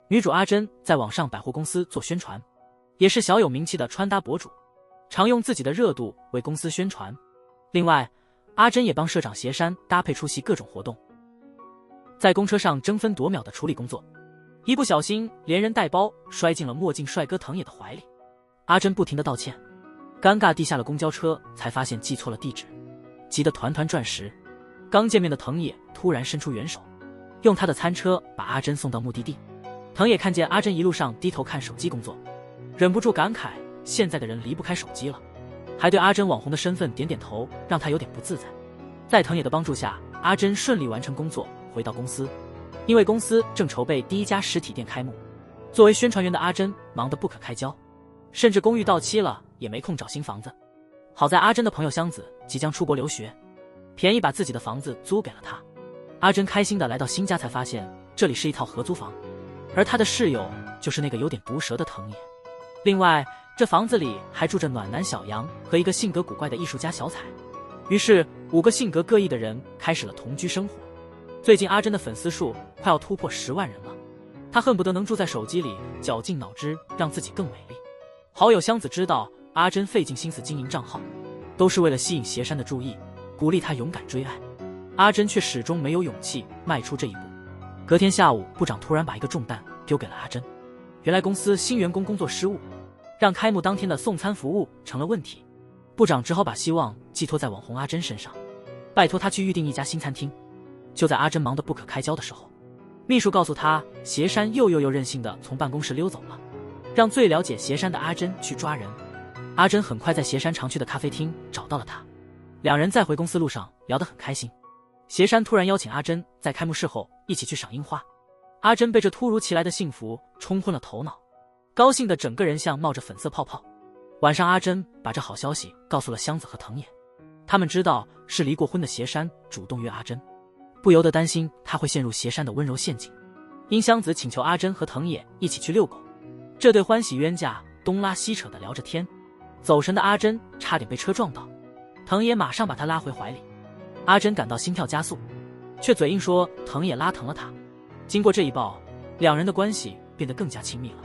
女主阿珍在网上百货公司做宣传，也是小有名气的穿搭博主，常用自己的热度为公司宣传。另外，阿珍也帮社长邪山搭配出席各种活动，在公车上争分夺秒的处理工作，一不小心连人带包摔进了墨镜帅哥藤野的怀里。阿珍不停地道歉，尴尬地下了公交车，才发现记错了地址，急得团团转时，刚见面的藤野突然伸出援手，用他的餐车把阿珍送到目的地。藤野看见阿珍一路上低头看手机工作，忍不住感慨现在的人离不开手机了，还对阿珍网红的身份点点头，让他有点不自在。在藤野的帮助下，阿珍顺利完成工作，回到公司。因为公司正筹备第一家实体店开幕，作为宣传员的阿珍忙得不可开交，甚至公寓到期了也没空找新房子。好在阿珍的朋友香子即将出国留学，便宜把自己的房子租给了他。阿珍开心地来到新家，才发现这里是一套合租房，而他的室友就是那个有点毒舌的藤野。另外，这房子里还住着暖男小杨和一个性格古怪的艺术家小彩。于是5个性格各异的人开始了同居生活。最近阿珍的粉丝数快要突破10万人了，她恨不得能住在手机里，绞尽脑汁让自己更美丽。好友香子知道阿珍费尽心思经营账号，都是为了吸引邪山的注意，鼓励他勇敢追爱。阿珍却始终没有勇气迈出这一步。隔天下午，部长突然把一个重担丢给了阿珍。原来公司新员工工作失误，让开幕当天的送餐服务成了问题。部长只好把希望寄托在网红阿珍身上，拜托她去预定一家新餐厅。就在阿珍忙得不可开交的时候，秘书告诉她，邪山又任性的从办公室溜走了，让最了解邪山的阿珍去抓人。阿珍很快在邪山常去的咖啡厅找到了他，两人在回公司路上聊得很开心。邪山突然邀请阿珍在开幕式后一起去赏樱花，阿珍被这突如其来的幸福冲昏了头脑，高兴的整个人像冒着粉色泡泡。晚上，阿珍把这好消息告诉了香子和藤野，他们知道是离过婚的邪山主动约阿珍，不由得担心他会陷入邪山的温柔陷阱。因香子请求阿珍和藤野一起去遛狗，这对欢喜冤家东拉西扯的聊着天，走神的阿珍差点被车撞到，藤野马上把她拉回怀里。阿珍感到心跳加速，却嘴硬说藤野拉疼了她。经过这一抱，两人的关系变得更加亲密了。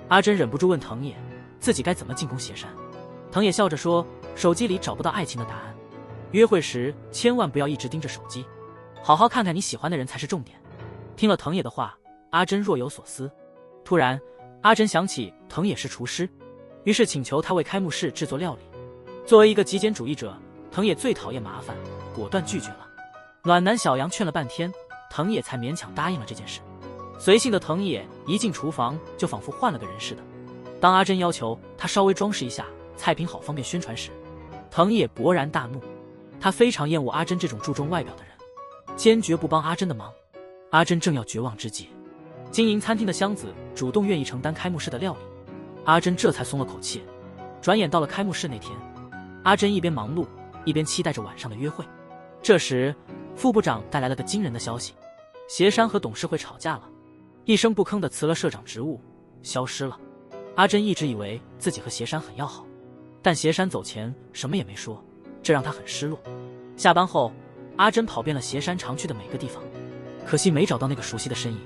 阿珍忍不住问藤野自己该怎么进攻邪山。藤野笑着说，手机里找不到爱情的答案，约会时千万不要一直盯着手机，好好看看你喜欢的人才是重点。听了藤野的话，阿珍若有所思。突然，阿珍想起藤野是厨师，于是请求他为开幕式制作料理。作为一个极简主义者，藤野最讨厌麻烦，果断拒绝了。暖男小杨劝了半天，藤野才勉强答应了这件事。随性的藤野一进厨房就仿佛换了个人似的。当阿珍要求他稍微装饰一下菜品好方便宣传时，藤野勃然大怒。他非常厌恶阿珍这种注重外表的人，坚决不帮阿珍的忙。阿珍正要绝望之际，经营餐厅的香子主动愿意承担开幕式的料理，阿珍这才松了口气。转眼到了开幕式那天，阿珍一边忙碌一边期待着晚上的约会。这时，副部长带来了个惊人的消息，邪山和董事会吵架了，一声不吭地辞了社长职务，消失了。阿珍一直以为自己和邪山很要好，但邪山走前什么也没说，这让他很失落。下班后，阿珍跑遍了邪山常去的每个地方，可惜没找到那个熟悉的身影。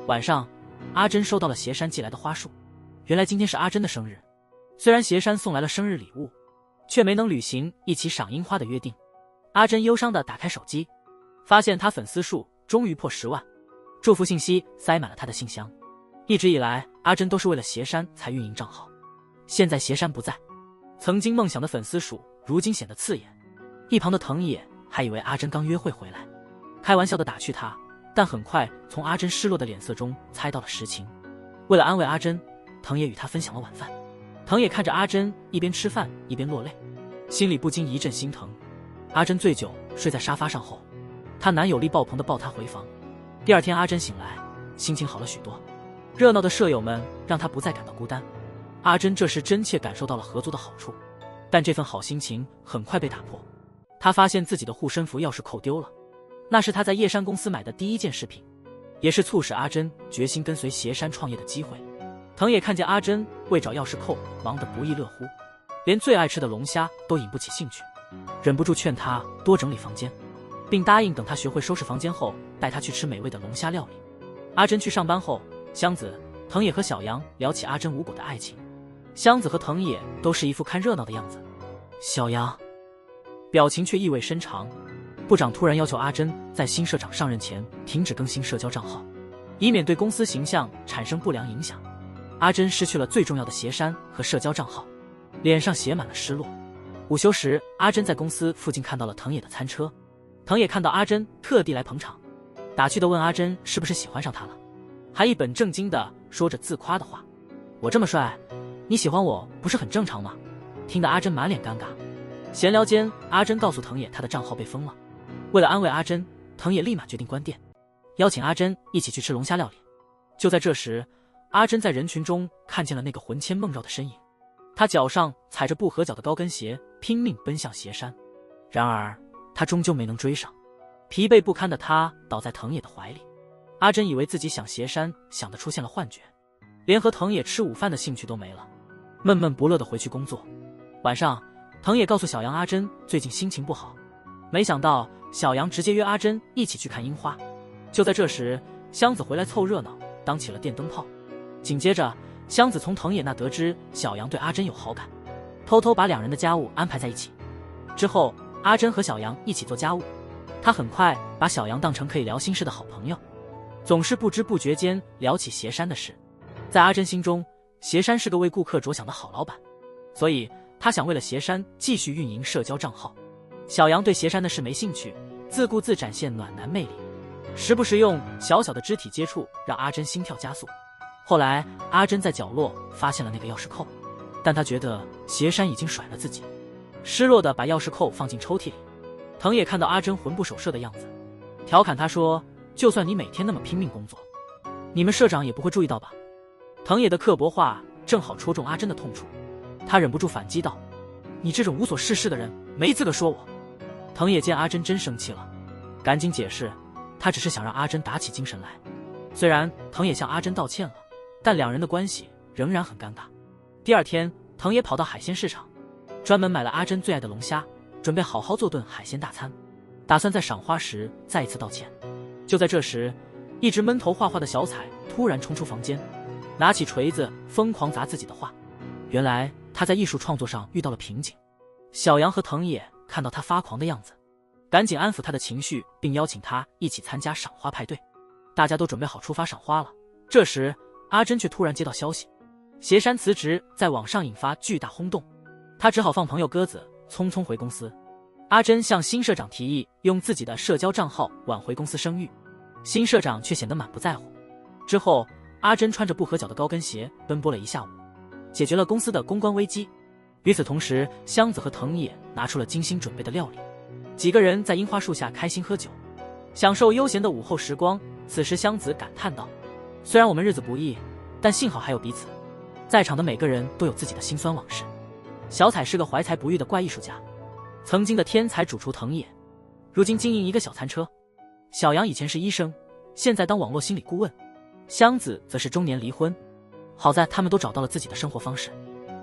晚上，阿珍收到了邪山寄来的花束，原来今天是阿珍的生日。虽然邪山送来了生日礼物，却没能履行一起赏樱花的约定。阿珍忧伤地打开手机，发现他粉丝数终于破10万，祝福信息塞满了他的信箱。一直以来，阿珍都是为了邪山才运营账号，现在邪山不在，曾经梦想的粉丝数如今显得刺眼。一旁的藤野还以为阿珍刚约会回来，开玩笑地打趣他，但很快从阿珍失落的脸色中猜到了实情。为了安慰阿珍，藤野与他分享了晚饭。藤野看着阿珍一边吃饭一边落泪，心里不禁一阵心疼。阿珍醉酒睡在沙发上后，她男友力爆棚地抱她回房。第二天，阿珍醒来，心情好了许多，热闹的舍友们让她不再感到孤单。阿珍这时真切感受到了合租的好处，但这份好心情很快被打破。她发现自己的护身符钥匙扣丢了，那是她在叶山公司买的第一件饰品，也是促使阿珍决心跟随邪山创业的机会。藤野看见阿珍为找钥匙扣忙得不亦乐乎，连最爱吃的龙虾都引不起兴趣，忍不住劝她多整理房间，并答应等她学会收拾房间后带她去吃美味的龙虾料理。阿珍去上班后，香子、藤野和小杨聊起阿珍无果的爱情，香子和藤野都是一副看热闹的样子，小杨表情却意味深长。部长突然要求阿珍在新社长上任前停止更新社交账号，以免对公司形象产生不良影响。阿珍失去了最重要的鞋衫和社交账号，脸上写满了失落。午休时，阿珍在公司附近看到了藤野的餐车，藤野看到阿珍特地来捧场，打趣地问阿珍是不是喜欢上他了，还一本正经地说着自夸的话。我这么帅，你喜欢我不是很正常吗？听得阿珍满脸尴尬。闲聊间，阿珍告诉藤野她的账号被封了。为了安慰阿珍，藤野立马决定关店，邀请阿珍一起去吃龙虾料理。就在这时，阿珍在人群中看见了那个魂牵梦绕的身影，他脚上踩着不合脚的高跟鞋，拼命奔向鞋山。然而他终究没能追上，疲惫不堪的他倒在藤野的怀里。阿珍以为自己想鞋山想得出现了幻觉，连和藤野吃午饭的兴趣都没了，闷闷不乐地回去工作。晚上，藤野告诉小杨阿珍最近心情不好，没想到小杨直接约阿珍一起去看樱花。就在这时，香子回来凑热闹，当起了电灯泡。紧接着，香子从藤野那得知小杨对阿珍有好感，偷偷把两人的家务安排在一起。之后，阿珍和小杨一起做家务，她很快把小杨当成可以聊心事的好朋友，总是不知不觉间聊起鞋山的事。在阿珍心中，鞋山是个为顾客着想的好老板，所以她想为了鞋山继续运营社交账号。小杨对鞋山的事没兴趣，自顾自展现暖男魅力，时不时用小小的肢体接触让阿珍心跳加速。后来，阿珍在角落发现了那个钥匙扣，但她觉得鞋山已经甩了自己，失落地把钥匙扣放进抽屉里。藤野看到阿珍魂不守舍的样子，调侃她说：“就算你每天那么拼命工作，你们社长也不会注意到吧？”藤野的刻薄话正好戳中阿珍的痛处，他忍不住反击道：“你这种无所事事的人，没资格说我。”藤野见阿珍真生气了，赶紧解释，他只是想让阿珍打起精神来。虽然藤野向阿珍道歉了，但两人的关系仍然很尴尬。第二天，藤野跑到海鲜市场，专门买了阿珍最爱的龙虾，准备好好做顿海鲜大餐，打算在赏花时再一次道歉。就在这时，一直闷头画画的小彩突然冲出房间，拿起锤子疯狂砸自己的画。原来他在艺术创作上遇到了瓶颈。小杨和藤野看到他发狂的样子，赶紧安抚他的情绪，并邀请他一起参加赏花派对。大家都准备好出发赏花了。这时，阿珍却突然接到消息，鞋山辞职在网上引发巨大轰动，他只好放朋友鸽子，匆匆回公司。阿珍向新社长提议用自己的社交账号挽回公司声誉，新社长却显得满不在乎。之后，阿珍穿着不合脚的高跟鞋奔波了一下午，解决了公司的公关危机。与此同时，香子和藤野拿出了精心准备的料理，几个人在樱花树下开心喝酒，享受悠闲的午后时光。此时，香子感叹道：“虽然我们日子不易，但幸好还有彼此。”在场的每个人都有自己的辛酸往事。小彩是个怀才不遇的怪艺术家，曾经的天才主厨藤野，如今经营一个小餐车。小杨以前是医生，现在当网络心理顾问。香子则是中年离婚，好在他们都找到了自己的生活方式，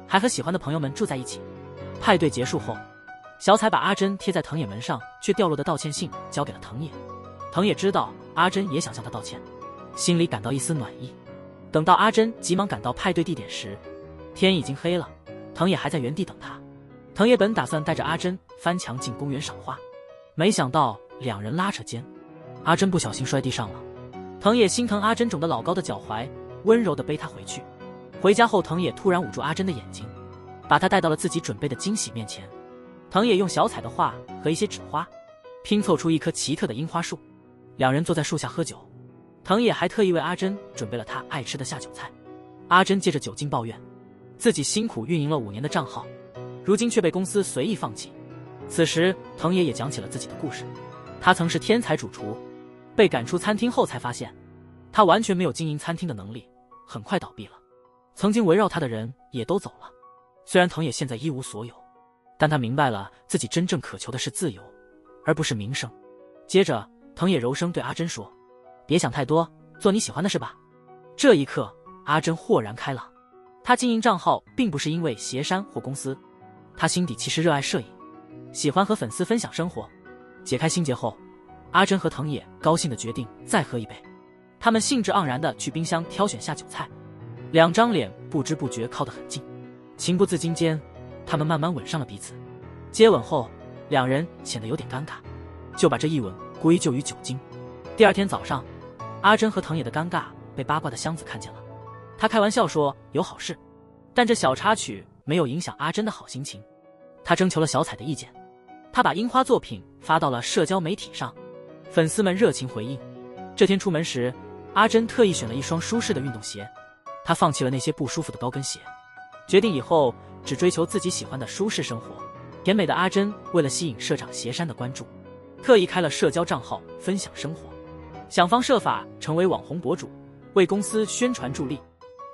还和喜欢的朋友们住在一起。派对结束后，小彩把阿珍贴在藤野门上却掉落的道歉信交给了藤野。藤野知道阿珍也想向他道歉，心里感到一丝暖意。等到阿珍急忙赶到派对地点时，天已经黑了，藤野还在原地等他。藤野本打算带着阿珍翻墙进公园赏花，没想到两人拉扯间，阿珍不小心摔地上了。藤野心疼阿珍肿得老高的脚踝，温柔地背她回去。回家后，藤野突然捂住阿珍的眼睛，把她带到了自己准备的惊喜面前。藤野用小彩的画和一些纸花拼凑出一棵奇特的樱花树，两人坐在树下喝酒。藤野还特意为阿珍准备了她爱吃的下酒菜。阿珍借着酒劲抱怨，自己辛苦运营了5年的账号，如今却被公司随意放弃。此时，藤野也讲起了自己的故事。他曾是天才主厨，被赶出餐厅后才发现，他完全没有经营餐厅的能力，很快倒闭了。曾经围绕他的人也都走了。虽然藤野现在一无所有，但他明白了自己真正渴求的是自由，而不是名声。接着，藤野柔声对阿珍说：“别想太多，做你喜欢的事吧。”这一刻，阿珍豁然开朗。他经营账号并不是因为鞋山或公司，他心底其实热爱摄影，喜欢和粉丝分享生活。解开心结后，阿珍和藤野高兴地决定再喝一杯。他们兴致盎然地去冰箱挑选下酒菜，两张脸不知不觉靠得很近，情不自禁间，他们慢慢吻上了彼此。接吻后，两人显得有点尴尬，就把这一吻归咎于酒精。第二天早上，阿珍和藤野的尴尬被八卦的箱子看见了，他开玩笑说有好事，但这小插曲没有影响阿珍的好心情。他征求了小彩的意见，他把樱花作品发到了社交媒体上，粉丝们热情回应。这天出门时，阿珍特意选了一双舒适的运动鞋，她放弃了那些不舒服的高跟鞋，决定以后只追求自己喜欢的舒适生活。甜美的阿珍为了吸引社长斜山的关注，特意开了社交账号分享生活，想方设法成为网红博主，为公司宣传助力。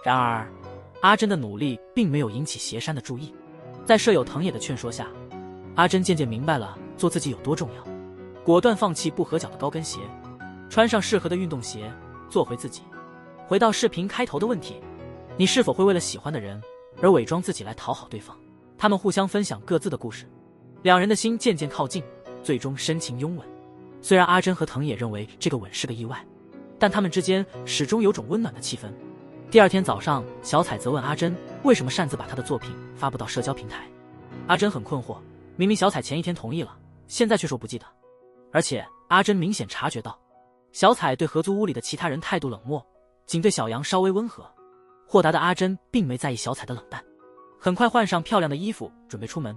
然而，阿珍的努力并没有引起斜山的注意。在舍友藤野的劝说下，阿珍渐渐明白了做自己有多重要，果断放弃不合脚的高跟鞋，穿上适合的运动鞋，做回自己。回到视频开头的问题，你是否会为了喜欢的人而伪装自己来讨好对方？他们互相分享各自的故事，两人的心渐渐靠近，最终深情拥吻。虽然阿珍和藤野认为这个吻是个意外，但他们之间始终有种温暖的气氛。第二天早上，小彩则问阿珍为什么擅自把她的作品发布到社交平台。阿珍很困惑，明明小彩前一天同意了，现在却说不记得。而且阿珍明显察觉到小彩对合租屋里的其他人态度冷漠，仅对小杨稍微温和。豁达的阿珍并没在意小彩的冷淡，很快换上漂亮的衣服准备出门，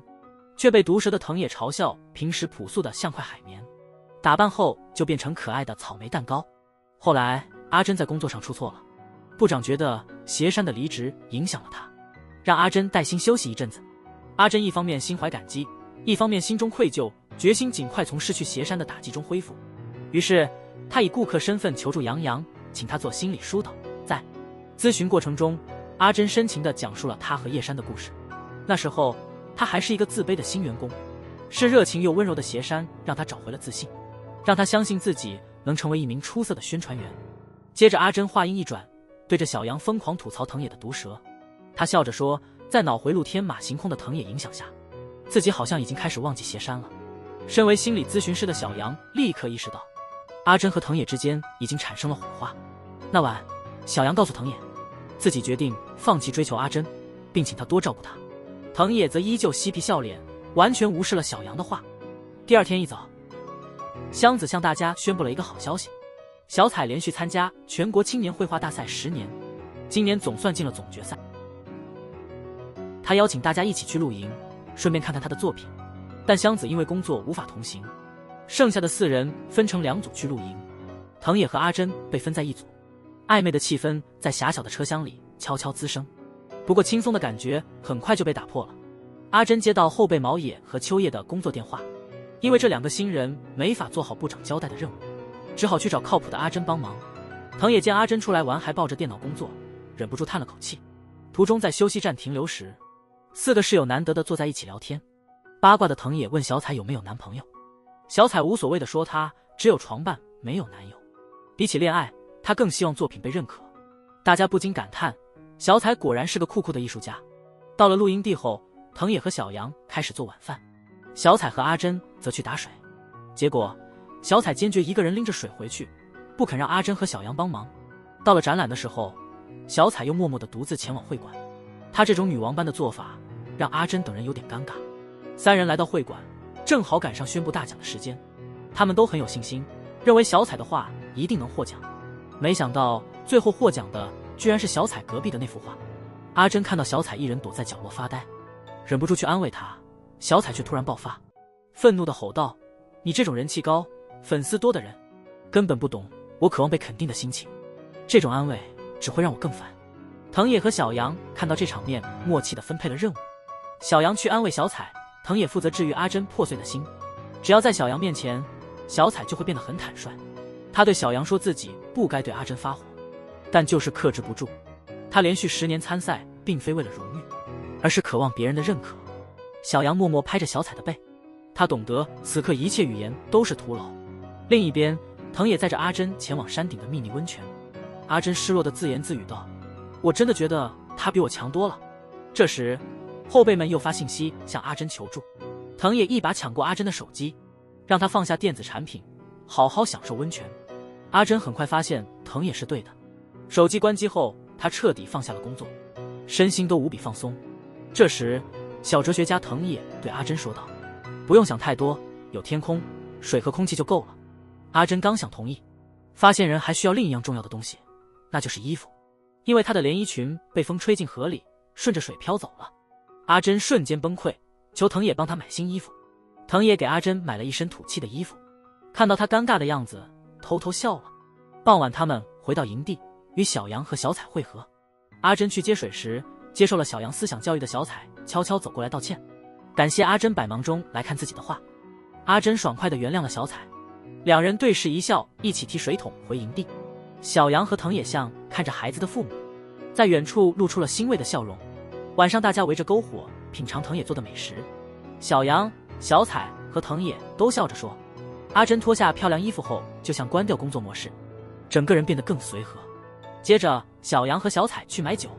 却被毒舌的藤野嘲笑平时朴素的像块海绵，打扮后就变成可爱的草莓蛋糕。后来阿珍在工作上出错了，部长觉得斜山的离职影响了他，让阿珍带薪休息一阵子。阿珍一方面心怀感激，一方面心中愧疚，决心尽快从失去斜山的打击中恢复。于是他以顾客身份求助杨洋，请他做心理疏导。在咨询过程中，阿珍深情地讲述了他和叶山的故事。那时候他还是一个自卑的新员工，是热情又温柔的斜山让他找回了自信，让他相信自己能成为一名出色的宣传员。接着阿珍话音一转，对着小杨疯狂吐槽藤野的毒舌。他笑着说，在脑回路天马行空的藤野影响下，自己好像已经开始忘记斜山了。身为心理咨询师的小杨立刻意识到，阿珍和藤野之间已经产生了火花。那晚，小杨告诉藤野，自己决定放弃追求阿珍，并请他多照顾她。藤野则依旧嬉皮笑脸，完全无视了小杨的话。第二天一早，香子向大家宣布了一个好消息：小彩连续参加全国青年绘画大赛10年，今年总算进了总决赛。他邀请大家一起去露营，顺便看看他的作品，但香子因为工作无法同行，剩下的4人分成2组去露营。藤野和阿珍被分在一组，暧昧的气氛在狭小的车厢里悄悄滋生。不过轻松的感觉很快就被打破了。阿珍接到后辈毛野和秋叶的工作电话，因为这2个新人没法做好部长交代的任务，只好去找靠谱的阿珍帮忙。藤野见阿珍出来玩还抱着电脑工作，忍不住叹了口气。途中在休息站停留时，4个室友难得的坐在一起聊天。八卦的藤野问小彩有没有男朋友，小彩无所谓的说她只有床伴没有男友，比起恋爱她更希望作品被认可。大家不禁感叹，小彩果然是个酷酷的艺术家。到了露营地后，藤野和小杨开始做晚饭，小彩和阿珍则去打水。结果小彩坚决一个人拎着水回去，不肯让阿珍和小杨帮忙。到了展览的时候，小彩又默默地独自前往会馆。她这种女王般的做法让阿珍等人有点尴尬。3人来到会馆，正好赶上宣布大奖的时间，他们都很有信心，认为小彩的画一定能获奖。没想到最后获奖的居然是小彩隔壁的那幅画。阿珍看到小彩一人躲在角落发呆，忍不住去安慰她，小彩却突然爆发，愤怒地吼道：你这种人气高、粉丝多的人，根本不懂我渴望被肯定的心情，这种安慰只会让我更烦。藤野和小杨看到这场面，默契地分配了任务。小杨去安慰小彩，藤野负责治愈阿珍破碎的心。只要在小杨面前，小彩就会变得很坦率。他对小杨说自己不该对阿珍发火，但就是克制不住。他连续10年参赛，并非为了荣誉，而是渴望别人的认可。小杨默默拍着小彩的背，他懂得此刻一切语言都是徒劳。另一边，藤野载着阿珍前往山顶的秘密温泉。阿珍失落地自言自语道：我真的觉得他比我强多了。这时后辈们又发信息向阿珍求助，藤野一把抢过阿珍的手机，让她放下电子产品，好好享受温泉。阿珍很快发现藤野是对的。手机关机后，他彻底放下了工作，身心都无比放松。这时，小哲学家藤野对阿珍说道：“不用想太多，有天空、水和空气就够了。”阿珍刚想同意，发现人还需要另一样重要的东西，那就是衣服，因为她的连衣裙被风吹进河里，顺着水飘走了。阿珍瞬间崩溃，求藤野帮她买新衣服。藤野给阿珍买了一身土气的衣服，看到她尴尬的样子，偷偷笑了。傍晚，他们回到营地，与小杨和小彩会合。阿珍去接水时，接受了小杨思想教育的小彩悄悄走过来道歉，感谢阿珍百忙中来看自己的画。阿珍爽快地原谅了小彩，两人对视一笑，一起提水桶回营地。小杨和藤野像看着孩子的父母，在远处露出了欣慰的笑容。晚上，大家围着篝火品尝藤野做的美食。小杨、小彩和藤野都笑着说。阿珍脱下漂亮衣服后，就像关掉工作模式，整个人变得更随和。接着，小杨和小彩去买酒。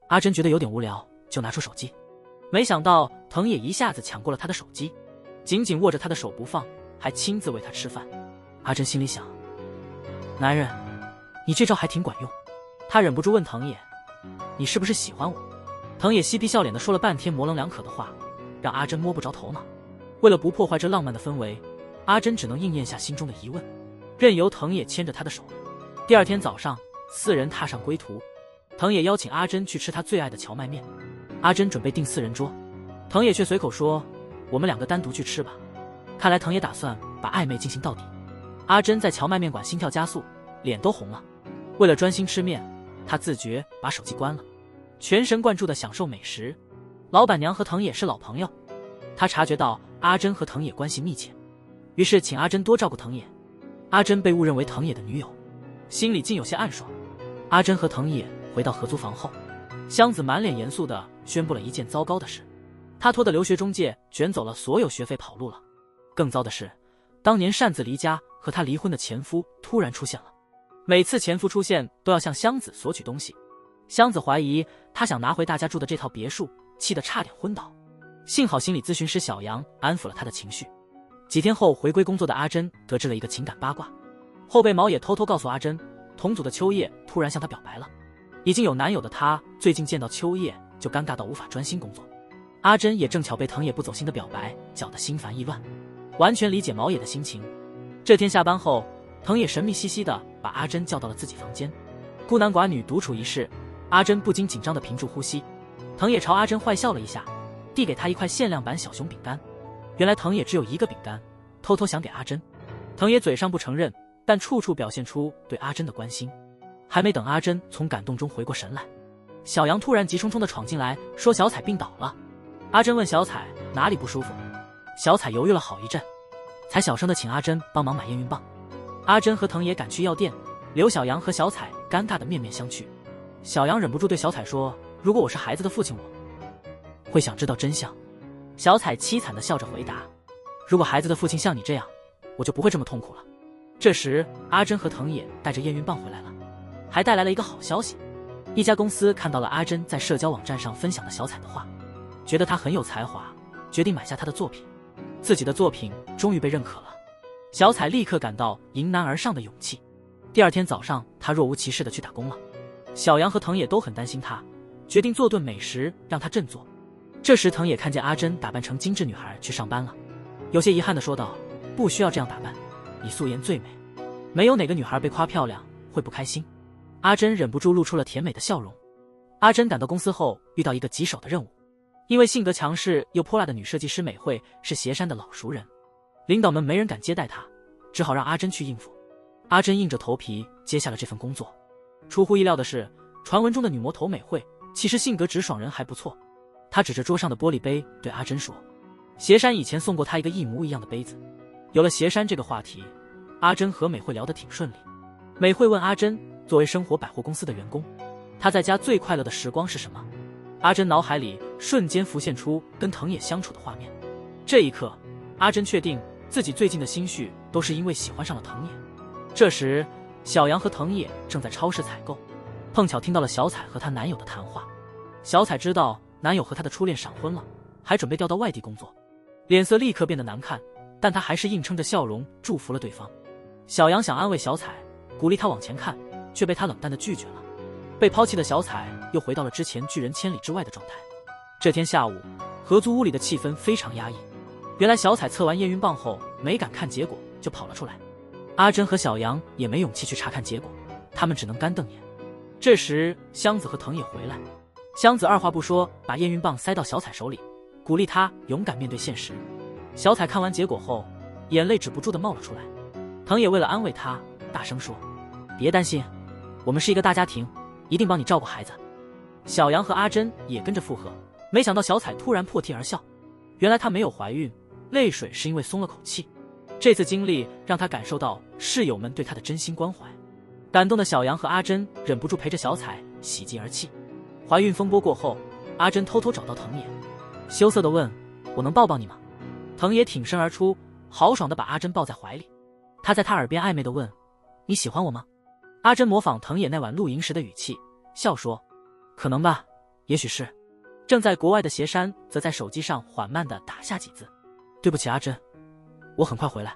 阿珍觉得有点无聊，就拿出手机，没想到藤野一下子抢过了他的手机，紧紧握着他的手不放，还亲自喂他吃饭。阿珍心里想，男人，你这招还挺管用。他忍不住问藤野，你是不是喜欢我？藤野嬉皮笑脸的说了半天模棱两可的话，让阿珍摸不着头脑。为了不破坏这浪漫的氛围，阿珍只能硬咽下心中的疑问，任由藤野牵着她的手。第二天早上，四人踏上归途。藤野邀请阿珍去吃他最爱的荞麦面，阿珍准备订4人桌，藤野却随口说，我们2个单独去吃吧。看来藤野打算把暧昧进行到底。阿珍在荞麦面馆心跳加速，脸都红了。为了专心吃面，他自觉把手机关了，全神贯注地享受美食。老板娘和藤野是老朋友，他察觉到阿珍和藤野关系密切，于是请阿珍多照顾藤野。阿珍被误认为藤野的女友，心里竟有些暗爽。阿珍和藤野回到合租房后，香子满脸严肃地宣布了一件糟糕的事，他托的留学中介卷走了所有学费跑路了。更糟的是，当年擅自离家和他离婚的前夫突然出现了，每次前夫出现都要向香子索取东西。香子怀疑他想拿回大家住的这套别墅，气得差点昏倒。幸好心理咨询师小杨安抚了他的情绪。几天后回归工作的阿珍得知了一个情感八卦，后辈毛也偷偷告诉阿珍，同组的秋叶突然向她表白了。已经有男友的她最近见到秋叶就尴尬到无法专心工作。阿珍也正巧被藤野不走心的表白搅得心烦意乱，完全理解毛野的心情。这天下班后，藤野神秘兮兮地把阿珍叫到了自己房间，孤男寡女独处一室，阿珍不禁紧张地屏住呼吸。藤野朝阿珍坏笑了一下，递给她一块限量版小熊饼干。原来藤野只有一个饼干，偷偷想给阿珍。藤野嘴上不承认，但处处表现出对阿珍的关心。还没等阿珍从感动中回过神来，小杨突然急冲冲地闯进来，说小彩病倒了。阿珍问小彩哪里不舒服，小彩犹豫了好一阵，才小声地请阿珍帮忙买验孕棒。阿珍和藤野赶去药店，留小杨和小彩尴尬的面面相觑。小杨忍不住对小彩说，如果我是孩子的父亲，我会想知道真相。小彩凄惨地笑着回答，如果孩子的父亲像你这样，我就不会这么痛苦了。这时阿珍和藤野带着验孕棒回来了，还带来了一个好消息。一家公司看到了阿珍在社交网站上分享的小彩的画，觉得她很有才华，决定买下她的作品。自己的作品终于被认可了，小彩立刻感到迎难而上的勇气。第二天早上，她若无其事地去打工了。小杨和藤野都很担心她，决定做顿美食让她振作。这时藤野看见阿珍打扮成精致女孩去上班了，有些遗憾地说道，不需要这样打扮，你素颜最美，没有哪个女孩被夸漂亮会不开心。阿珍忍不住露出了甜美的笑容。阿珍赶到公司后遇到一个棘手的任务，因为性格强势又泼辣的女设计师美惠是斜山的老熟人，领导们没人敢接待她，只好让阿珍去应付。阿珍硬着头皮接下了这份工作。出乎意料的是，传闻中的女魔头美惠其实性格直爽人还不错。她指着桌上的玻璃杯对阿珍说，斜山以前送过她一个一模一样的杯子。有了斜山这个话题，阿珍和美惠聊得挺顺利。美惠问阿珍，作为生活百货公司的员工，她在家最快乐的时光是什么？阿珍脑海里瞬间浮现出跟藤野相处的画面。这一刻，阿珍确定自己最近的心绪都是因为喜欢上了藤野。这时小杨和藤野正在超市采购，碰巧听到了小彩和她男友的谈话。小彩知道男友和她的初恋闪婚了，还准备调到外地工作，脸色立刻变得难看，但她还是硬撑着笑容祝福了对方。小杨想安慰小彩，鼓励他往前看，却被他冷淡地拒绝了。被抛弃的小彩又回到了之前拒人千里之外的状态。这天下午，合租屋里的气氛非常压抑。原来小彩测完验孕棒后没敢看结果就跑了出来，阿珍和小杨也没勇气去查看结果，他们只能干瞪眼。这时香子和藤野回来，香子二话不说把验孕棒塞到小彩手里，鼓励她勇敢面对现实。小彩看完结果后，眼泪止不住地冒了出来。藤野为了安慰她，大声说：“别担心，我们是一个大家庭，一定帮你照顾孩子。”小杨和阿珍也跟着附和。没想到小彩突然破涕而笑，原来她没有怀孕，泪水是因为松了口气。这次经历让她感受到室友们对她的真心关怀，感动的小杨和阿珍忍不住陪着小彩喜极而泣。怀孕风波过后，阿珍偷偷找到藤野，羞涩地问：“我能抱抱你吗？”藤野挺身而出，豪爽地把阿珍抱在怀里。他在她耳边暧昧地问：“你喜欢我吗？”阿珍模仿藤野那晚露营时的语气，笑说：“可能吧，也许是。”正在国外的斜山则在手机上缓慢地打下几字：“对不起阿珍，我很快回来。”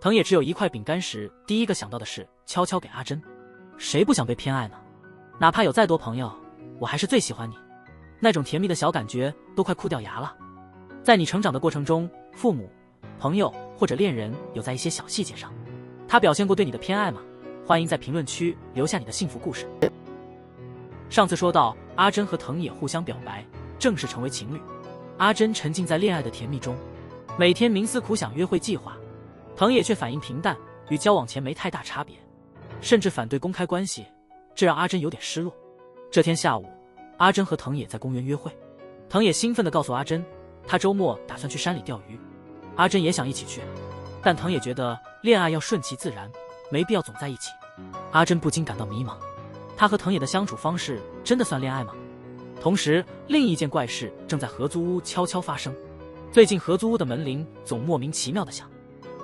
藤野只有一块饼干时，第一个想到的是悄悄给阿珍。谁不想被偏爱呢？哪怕有再多朋友，我还是最喜欢你。那种甜蜜的小感觉都快哭掉牙了。在你成长的过程中，父母、朋友或者恋人有在一些小细节上，他表现过对你的偏爱吗？欢迎在评论区留下你的幸福故事。上次说到阿珍和藤野互相表白，正式成为情侣。阿珍沉浸在恋爱的甜蜜中，每天冥思苦想约会计划，藤野却反应平淡，与交往前没太大差别，甚至反对公开关系，这让阿珍有点失落。这天下午，阿珍和藤野在公园约会，藤野兴奋地告诉阿珍，他周末打算去山里钓鱼。阿珍也想一起去，但藤野觉得恋爱要顺其自然，没必要总在一起。阿珍不禁感到迷茫，他和藤野的相处方式真的算恋爱吗？同时，另一件怪事正在合租屋悄悄发生。最近合租屋的门铃总莫名其妙地响，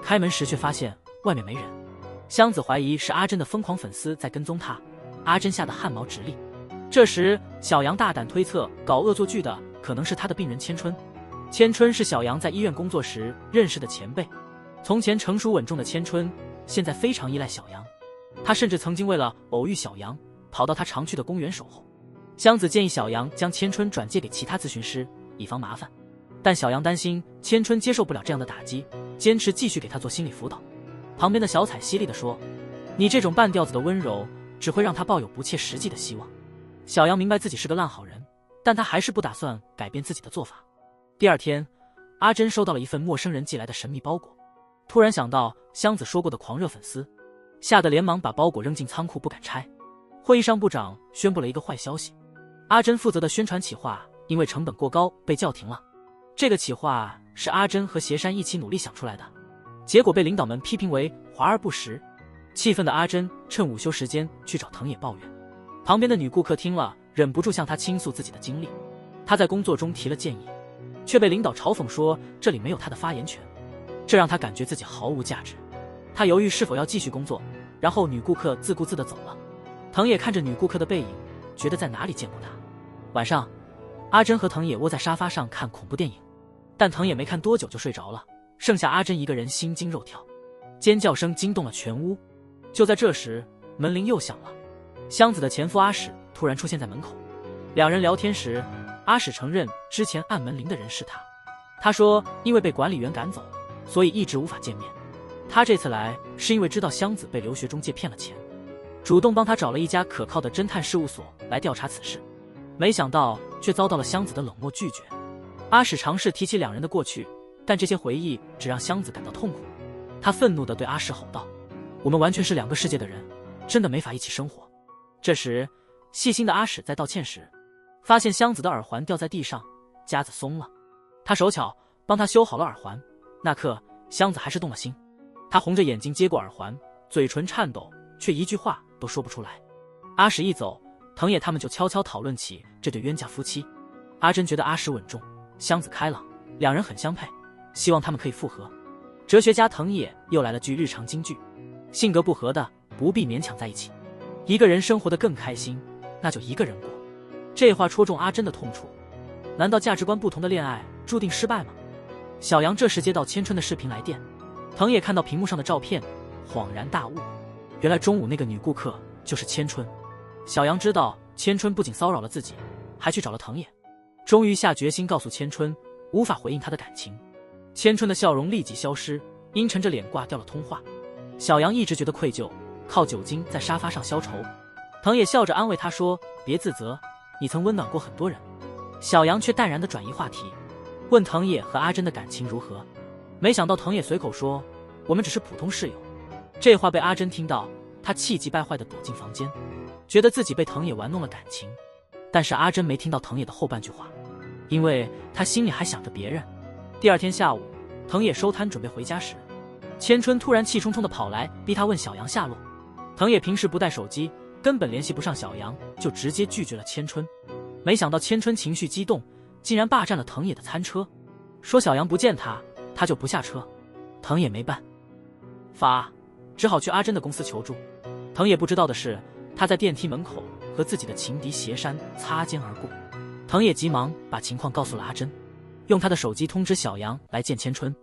开门时却发现外面没人。香子怀疑是阿珍的疯狂粉丝在跟踪她，阿珍吓得汗毛直立。这时小杨大胆推测，搞恶作剧的可能是他的病人千春。千春是小杨在医院工作时认识的前辈，从前成熟稳重的千春现在非常依赖小杨，他甚至曾经为了偶遇小杨跑到他常去的公园守候。香子建议小杨将千春转介给其他咨询师，以防麻烦，但小杨担心千春接受不了这样的打击，坚持继续给他做心理辅导。旁边的小彩犀利地说：“你这种半吊子的温柔只会让他抱有不切实际的希望。”小杨明白自己是个烂好人，但他还是不打算改变自己的做法。第二天，阿珍收到了一份陌生人寄来的神秘包裹，突然想到香子说过的狂热粉丝，吓得连忙把包裹扔进仓库不敢拆。会议上部长宣布了一个坏消息，阿珍负责的宣传企划因为成本过高被叫停了。这个企划是阿珍和斜山一起努力想出来的，结果被领导们批评为华而不实。气愤的阿珍趁午休时间去找藤野抱怨，旁边的女顾客听了忍不住向她倾诉自己的经历。她在工作中提了建议，却被领导嘲讽说这里没有她的发言权，这让她感觉自己毫无价值。她犹豫是否要继续工作，然后女顾客自顾自地走了。藤野看着女顾客的背影，觉得在哪里见过她。晚上，阿珍和藤野窝在沙发上看恐怖电影，但藤野没看多久就睡着了，剩下阿珍一个人心惊肉跳，尖叫声惊动了全屋。就在这时，门铃又响了，香子的前夫阿史突然出现在门口。两人聊天时，阿史承认之前按门铃的人是他。他说因为被管理员赶走，所以一直无法见面。他这次来是因为知道香子被留学中介骗了钱，主动帮他找了一家可靠的侦探事务所来调查此事，没想到却遭到了香子的冷漠拒绝。阿史尝试提起两人的过去，但这些回忆只让香子感到痛苦。他愤怒地对阿史吼道：“我们完全是两个世界的人，真的没法一起生活。”这时，细心的阿史在道歉时，发现香子的耳环掉在地上，夹子松了。他手巧帮她修好了耳环，那刻香子还是动了心。他红着眼睛接过耳环，嘴唇颤抖，却一句话都说不出来。阿史一走，藤野他们就悄悄讨论起这对冤家夫妻。阿珍觉得阿史稳重，香子开朗，两人很相配，希望他们可以复合。哲学家藤野又来了句日常金句：性格不合的不必勉强在一起，一个人生活得更开心，那就一个人过。这话戳中阿珍的痛处，难道价值观不同的恋爱注定失败吗？小杨这时接到千春的视频来电，藤野看到屏幕上的照片，恍然大悟。原来中午那个女顾客就是千春。小杨知道千春不仅骚扰了自己，还去找了藤野，终于下决心告诉千春无法回应他的感情。千春的笑容立即消失，阴沉着脸挂掉了通话。小杨一直觉得愧疚，靠酒精在沙发上消愁。藤野笑着安慰他说：“别自责，你曾温暖过很多人。”小杨却淡然地转移话题，问藤野和阿珍的感情如何。没想到藤野随口说：“我们只是普通室友。”这话被阿珍听到，她气急败坏地躲进房间，觉得自己被藤野玩弄了感情。但是阿珍没听到藤野的后半句话，因为她心里还想着别人。第二天下午，藤野收摊准备回家时，千春突然气冲冲地跑来，逼他问小杨下落。藤野平时不带手机，根本联系不上小杨，就直接拒绝了千春。没想到千春情绪激动，竟然霸占了藤野的餐车，说小杨不见他，他就不下车。藤野没办法，只好去阿珍的公司求助。藤野不知道的是，他在电梯门口和自己的情敌斜山擦肩而过。藤野急忙把情况告诉了阿珍，用他的手机通知小杨来见千春。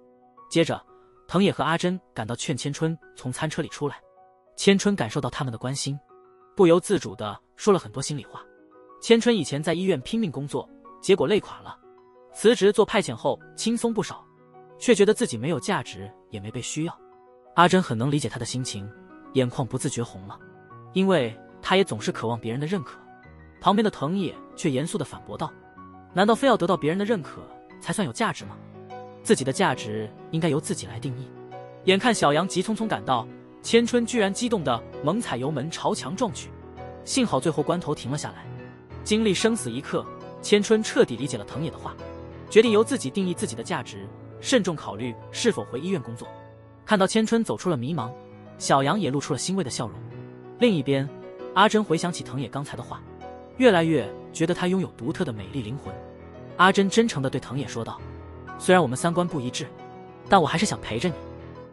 接着藤野和阿珍赶到，劝千春从餐车里出来。千春感受到他们的关心，不由自主地说了很多心里话。千春以前在医院拼命工作，结果累垮了，辞职做派遣后轻松不少，却觉得自己没有价值，也没被需要。阿珍很能理解他的心情，眼眶不自觉红了，因为他也总是渴望别人的认可。旁边的藤野却严肃地反驳道：“难道非要得到别人的认可才算有价值吗？自己的价值应该由自己来定义。”眼看小杨急匆匆赶到，千春居然激动地猛踩油门朝墙撞去，幸好最后关头停了下来。经历生死一刻，千春彻底理解了藤野的话，决定由自己定义自己的价值，慎重考虑是否回医院工作。看到千春走出了迷茫，小杨也露出了欣慰的笑容。另一边，阿珍回想起藤野刚才的话，越来越觉得他拥有独特的美丽灵魂。阿珍真诚地对藤野说道：“虽然我们三观不一致，但我还是想陪着你。”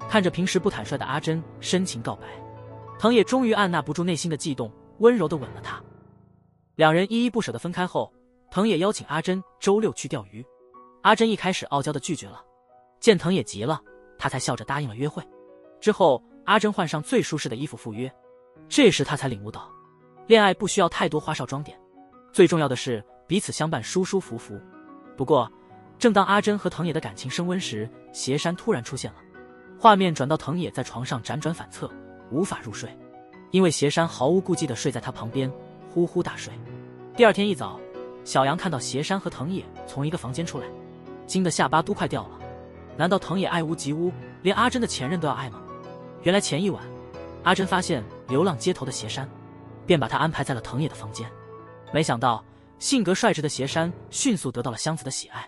看着平时不坦率的阿珍深情告白，藤野终于按捺不住内心的悸动，温柔地吻了她。两人依依不舍地分开后，藤野邀请阿珍周六去钓鱼。阿珍一开始傲娇地拒绝了，见藤野急了，他才笑着答应了约会。之后阿珍换上最舒适的衣服赴约，这时他才领悟到，恋爱不需要太多花哨装点，最重要的是彼此相伴，舒舒服服。不过正当阿珍和藤野的感情升温时，斜山突然出现了。画面转到藤野在床上辗转反侧，无法入睡，因为斜山毫无顾忌地睡在他旁边，呼呼大睡。第二天一早，小杨看到斜山和藤野从一个房间出来，惊得下巴都快掉了。难道藤野爱屋及乌，连阿珍的前任都要爱吗？原来前一晚，阿珍发现流浪街头的斜山，便把他安排在了藤野的房间。没想到性格率直的斜山迅速得到了香子的喜爱，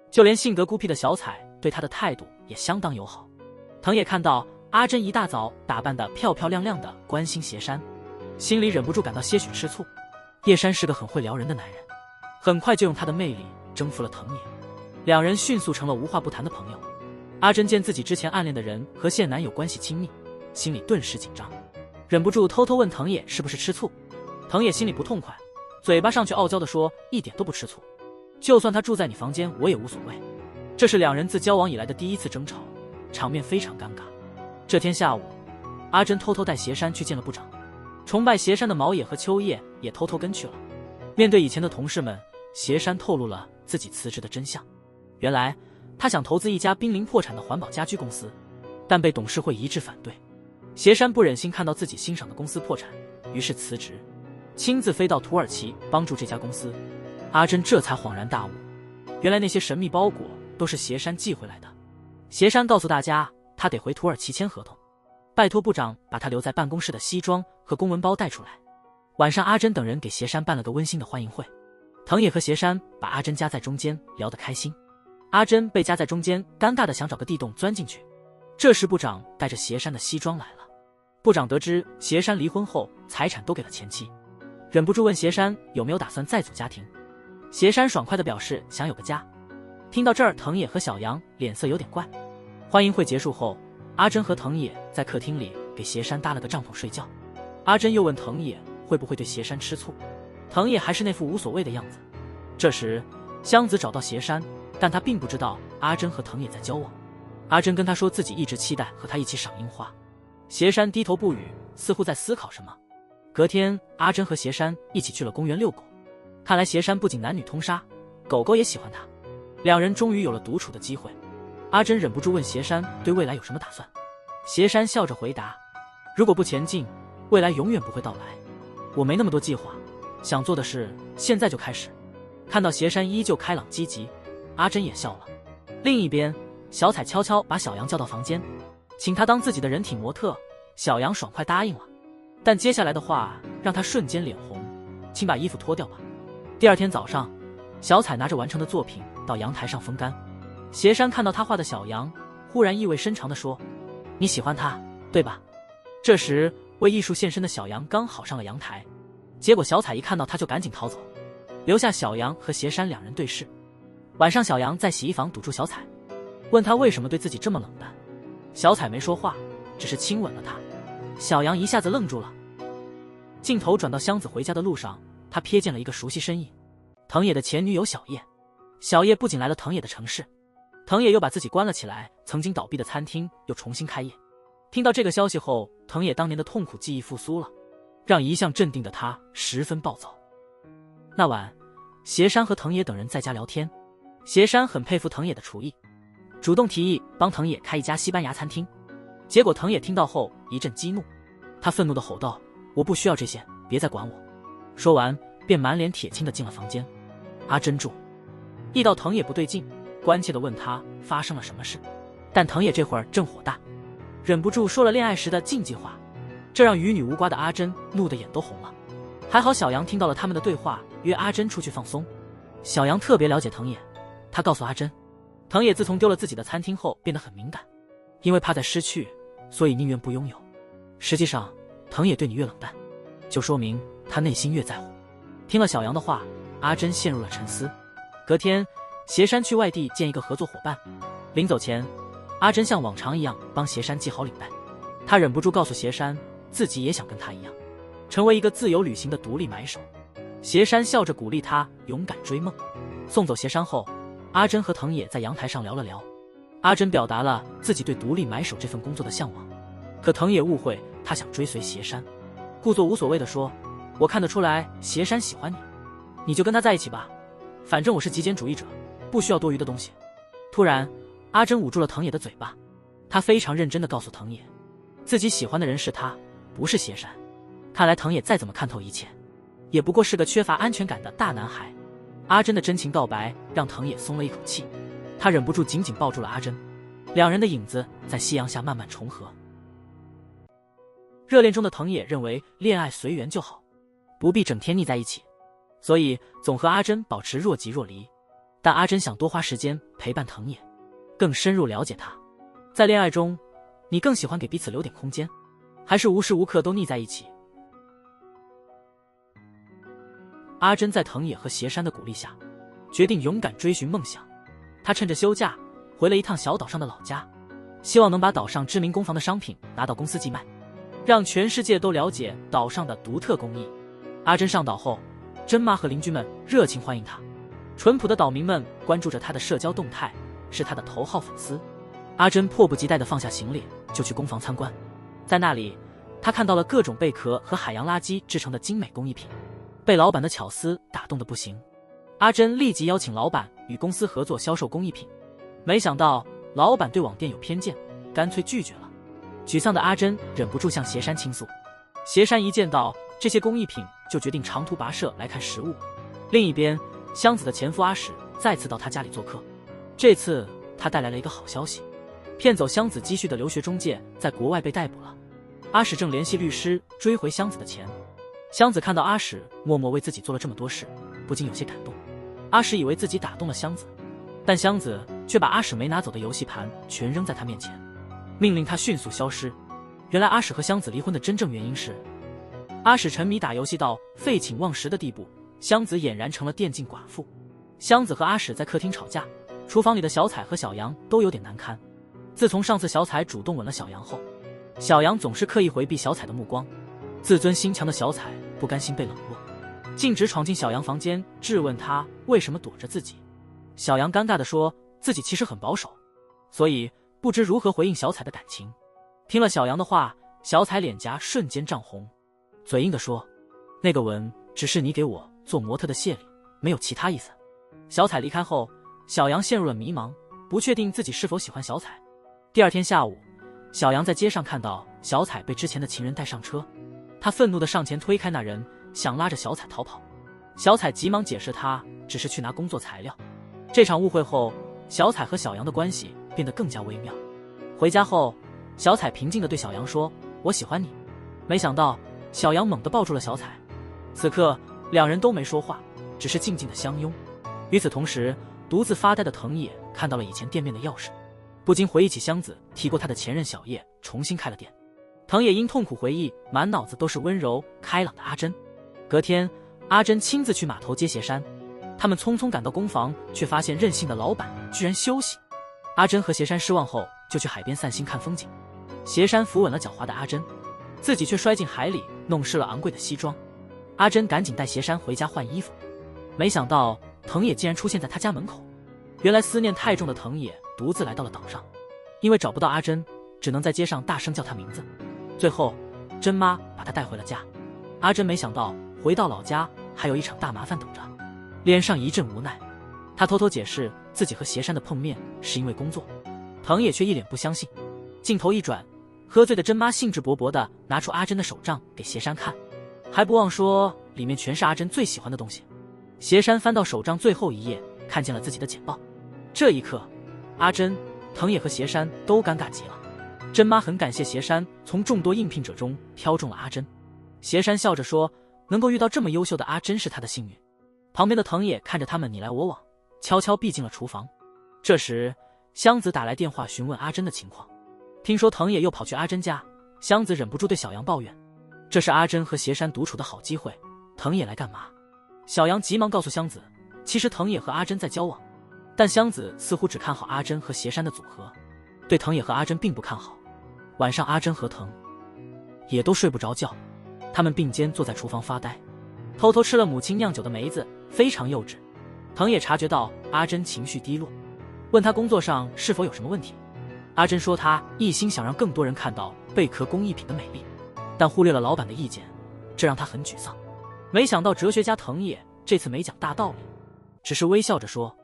就连性格孤僻的小彩对他的态度也相当友好。藤野看到阿珍一大早打扮得漂漂亮亮的关心斜山，心里忍不住感到些许吃醋。叶山是个很会撩人的男人，很快就用他的魅力征服了藤野，两人迅速成了无话不谈的朋友。阿珍见自己之前暗恋的人和现男友关系亲密，心里顿时紧张，忍不住偷偷问藤野是不是吃醋。藤野心里不痛快，嘴巴上却傲娇地说一点都不吃醋，就算他住在你房间我也无所谓。这是两人自交往以来的第一次争吵，场面非常尴尬。这天下午，阿珍偷偷带斜山去见了部长，崇拜斜山的毛野和秋叶也偷偷跟去了。面对以前的同事们，斜山透露了自己辞职的真相。原来他想投资一家濒临破产的环保家居公司，但被董事会一致反对。斜山不忍心看到自己欣赏的公司破产，于是辞职，亲自飞到土耳其帮助这家公司。阿珍这才恍然大悟，原来那些神秘包裹都是斜山寄回来的。斜山告诉大家，他得回土耳其签合同，拜托部长把他留在办公室的西装和公文包带出来。晚上，阿珍等人给斜山办了个温馨的欢迎会，藤野和斜山把阿珍夹在中间，聊得开心。阿珍被夹在中间，尴尬的想找个地洞钻进去。这时部长带着斜山的西装来了。部长得知斜山离婚后财产都给了前妻，忍不住问斜山有没有打算再组家庭。斜山爽快地表示想有个家。听到这儿，藤野和小杨脸色有点怪。欢迎会结束后，阿珍和藤野在客厅里给斜山搭了个帐篷睡觉。阿珍又问藤野会不会对斜山吃醋，藤野还是那副无所谓的样子。这时香子找到斜山，但他并不知道阿珍和藤野在交往。阿珍跟他说自己一直期待和他一起赏樱花。斜山低头不语，似乎在思考什么。隔天，阿珍和邪山一起去了公园遛狗。看来邪山不仅男女通杀，狗狗也喜欢他。两人终于有了独处的机会。阿珍忍不住问邪山对未来有什么打算。邪山笑着回答：如果不前进，未来永远不会到来。我没那么多计划，想做的事现在就开始。看到邪山依旧开朗积极，阿珍也笑了。另一边，小彩悄悄把小杨叫到房间，请他当自己的人体模特。小杨爽快答应了，但接下来的话让他瞬间脸红，请把衣服脱掉吧。第二天早上，小彩拿着完成的作品到阳台上风干。邪山看到他画的小杨，忽然意味深长地说：你喜欢他，对吧？这时为艺术献身的小杨刚好上了阳台，结果小彩一看到他就赶紧逃走，留下小杨和邪山两人对视。晚上，小杨在洗衣房堵住小彩，问他为什么对自己这么冷淡。小彩没说话，只是亲吻了他。小杨一下子愣住了。镜头转到湘子回家的路上，他瞥见了一个熟悉身影，藤野的前女友小叶。小叶不仅来了藤野的城市，藤野又把自己关了起来，曾经倒闭的餐厅又重新开业。听到这个消息后，藤野当年的痛苦记忆复苏了，让一向镇定的他十分暴躁。那晚，邪山和藤野等人在家聊天。邪山很佩服藤野的厨艺，主动提议帮藤野开一家西班牙餐厅。结果藤野听到后一阵激怒，他愤怒地吼道：我不需要这些，别再管我。说完便满脸铁青地进了房间。阿珍住意到藤野不对劲，关切地问他发生了什么事，但藤野这会儿正火大，忍不住说了恋爱时的禁忌话，这让与女无瓜的阿珍怒得眼都红了。还好小杨听到了他们的对话，约阿珍出去放松。小杨特别了解藤野，他告诉阿珍，藤野自从丢了自己的餐厅后变得很敏感，因为怕再失去，所以宁愿不拥有。实际上藤野对你越冷淡，就说明他内心越在乎。听了小杨的话，阿珍陷入了沉思。隔天，邪山去外地见一个合作伙伴，临走前，阿珍像往常一样帮邪山系好领带。他忍不住告诉邪山，自己也想跟他一样，成为一个自由旅行的独立买手。邪山笑着鼓励他勇敢追梦。送走邪山后，阿珍和藤野在阳台上聊了聊。阿珍表达了自己对独立买手这份工作的向往，可藤野误会他想追随邪山，故作无所谓地说：我看得出来邪山喜欢你，你就跟他在一起吧，反正我是极简主义者，不需要多余的东西。突然，阿珍捂住了藤野的嘴巴，他非常认真地告诉藤野，自己喜欢的人是他，不是邪山。看来藤野再怎么看透一切，也不过是个缺乏安全感的大男孩。阿珍的真情告白让藤野松了一口气，他忍不住紧紧抱住了阿珍，两人的影子在夕阳下慢慢重合。热恋中的藤野认为恋爱随缘就好，不必整天腻在一起，所以总和阿珍保持若即若离。但阿珍想多花时间陪伴藤野，更深入了解他。在恋爱中，你更喜欢给彼此留点空间，还是无时无刻都腻在一起？阿珍在藤野和邪山的鼓励下，决定勇敢追寻梦想。他趁着休假回了一趟小岛上的老家，希望能把岛上知名工坊的商品拿到公司寄卖，让全世界都了解岛上的独特工艺。阿珍上岛后，珍妈和邻居们热情欢迎她，淳朴的岛民们关注着她的社交动态，是她的头号粉丝。阿珍迫不及待地放下行李，就去工坊参观。在那里，她看到了各种贝壳和海洋垃圾制成的精美工艺品，被老板的巧思打动得不行。阿珍立即邀请老板与公司合作销售工艺品，没想到老板对网店有偏见，干脆拒绝了。沮丧的阿珍忍不住向邪山倾诉，邪山一见到这些工艺品就决定长途跋涉来看实物。另一边，香子的前夫阿史再次到他家里做客，这次他带来了一个好消息，骗走香子积蓄的留学中介在国外被逮捕了。阿史正联系律师追回香子的钱。香子看到阿史默默为自己做了这么多事，不禁有些感动。阿史以为自己打动了香子，但香子却把阿史没拿走的游戏盘全扔在他面前，命令他迅速消失。原来阿史和香子离婚的真正原因是阿史沉迷打游戏到废寝忘食的地步，香子俨然成了电竞寡妇。香子和阿史在客厅吵架，厨房里的小彩和小杨都有点难堪。自从上次小彩主动吻了小杨后，小杨总是刻意回避小彩的目光，自尊心强的小彩不甘心被冷落，径直闯进小杨房间，质问他为什么躲着自己。小杨尴尬地说自己其实很保守，所以不知如何回应小彩的感情。听了小杨的话，小彩脸颊瞬间涨红，嘴硬地说：“那个吻只是你给我做模特的谢礼，没有其他意思。”小彩离开后，小杨陷入了迷茫，不确定自己是否喜欢小彩。第二天下午，小杨在街上看到小彩被之前的情人带上车，他愤怒地上前推开那人，想拉着小彩逃跑。小彩急忙解释他只是去拿工作材料。这场误会后，小彩和小杨的关系变得更加微妙。回家后，小彩平静地对小杨说：“我喜欢你。”没想到小杨猛地抱住了小彩。此刻两人都没说话，只是静静地相拥。与此同时，独自发呆的藤野看到了以前店面的钥匙，不禁回忆起香子提过他的前任小叶重新开了店。藤野因痛苦回忆，满脑子都是温柔开朗的阿珍。隔天，阿珍亲自去码头接斜山，他们匆匆赶到工房，却发现任性的老板居然休息。阿珍和斜山失望后，就去海边散心看风景。斜山扶稳了狡猾的阿珍，自己却摔进海里，弄湿了昂贵的西装。阿珍赶紧带斜山回家换衣服，没想到藤野竟然出现在他家门口。原来思念太重的藤野独自来到了岛上，因为找不到阿珍，只能在街上大声叫她名字。最后，珍妈把她带回了家。阿珍没想到回到老家还有一场大麻烦等着，脸上一阵无奈。她偷偷解释自己和斜山的碰面是因为工作，藤野却一脸不相信。镜头一转，喝醉的珍妈兴致勃勃地拿出阿珍的手账给斜山看，还不忘说里面全是阿珍最喜欢的东西。斜山翻到手账最后一页，看见了自己的简报。这一刻，阿珍、藤野和斜山都尴尬极了。珍妈很感谢斜山从众多应聘者中挑中了阿珍。斜山笑着说，能够遇到这么优秀的阿珍是他的幸运。旁边的藤野看着他们你来我往，悄悄避进了厨房。这时香子打来电话询问阿珍的情况，听说藤野又跑去阿珍家，香子忍不住对小杨抱怨，这是阿珍和斜山独处的好机会，藤野来干嘛？小杨急忙告诉香子，其实藤野和阿珍在交往，但香子似乎只看好阿珍和斜山的组合，对藤野和阿珍并不看好。晚上阿珍和藤也都睡不着觉，他们并肩坐在厨房发呆，偷偷吃了母亲酿酒的梅子，非常幼稚。藤野察觉到阿珍情绪低落，问她工作上是否有什么问题。阿珍说她一心想让更多人看到贝壳工艺品的美丽，但忽略了老板的意见，这让她很沮丧。没想到哲学家藤野这次没讲大道理，只是微笑着说，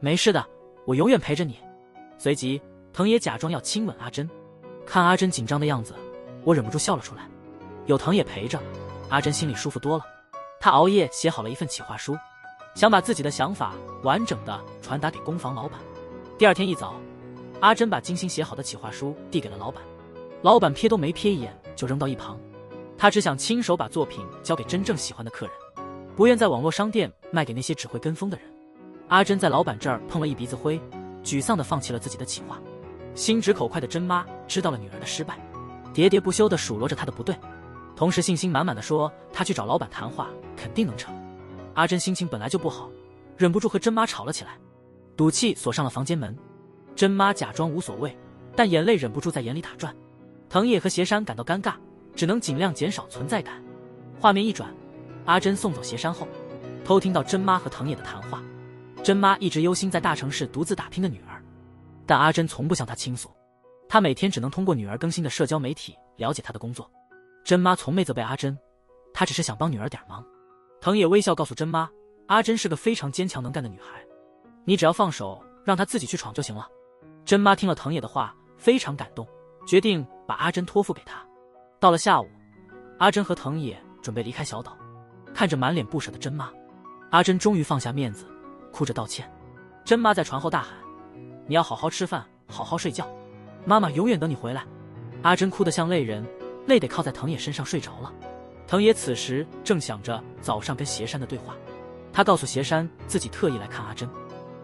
没事的，我永远陪着你。随即藤野假装要亲吻阿珍，看阿珍紧张的样子，我忍不住笑了出来。有藤野陪着，阿珍心里舒服多了。她熬夜写好了一份企划书，想把自己的想法完整的传达给工房老板。第二天一早，阿珍把精心写好的企划书递给了老板，老板瞥都没瞥一眼就扔到一旁。他只想亲手把作品交给真正喜欢的客人，不愿在网络商店卖给那些只会跟风的人。阿珍在老板这儿碰了一鼻子灰，沮丧地放弃了自己的企划。心直口快的珍妈知道了女儿的失败，喋喋不休地数落着她的不对，同时信心满满地说她去找老板谈话肯定能成。阿珍心情本来就不好，忍不住和珍妈吵了起来，赌气锁上了房间门。珍妈假装无所谓，但眼泪忍不住在眼里打转。藤野和斜山感到尴尬，只能尽量减少存在感。画面一转，阿珍送走斜山后，偷听到珍妈和藤野的谈话。珍妈一直忧心在大城市独自打拼的女儿，但阿珍从不向她倾诉，她每天只能通过女儿更新的社交媒体了解她的工作。珍妈从没责备阿珍，她只是想帮女儿点忙。藤野微笑告诉珍妈，阿珍是个非常坚强能干的女孩，你只要放手让她自己去闯就行了。珍妈听了藤野的话，非常感动，决定把阿珍托付给他。到了下午，阿珍和藤野准备离开小岛，看着满脸不舍的珍妈，阿珍终于放下面子，哭着道歉。珍妈在船后大喊，你要好好吃饭，好好睡觉，妈妈永远等你回来。阿珍哭得像泪人，泪得靠在藤野身上睡着了。藤野此时正想着早上跟斜山的对话，他告诉斜山自己特意来看阿珍，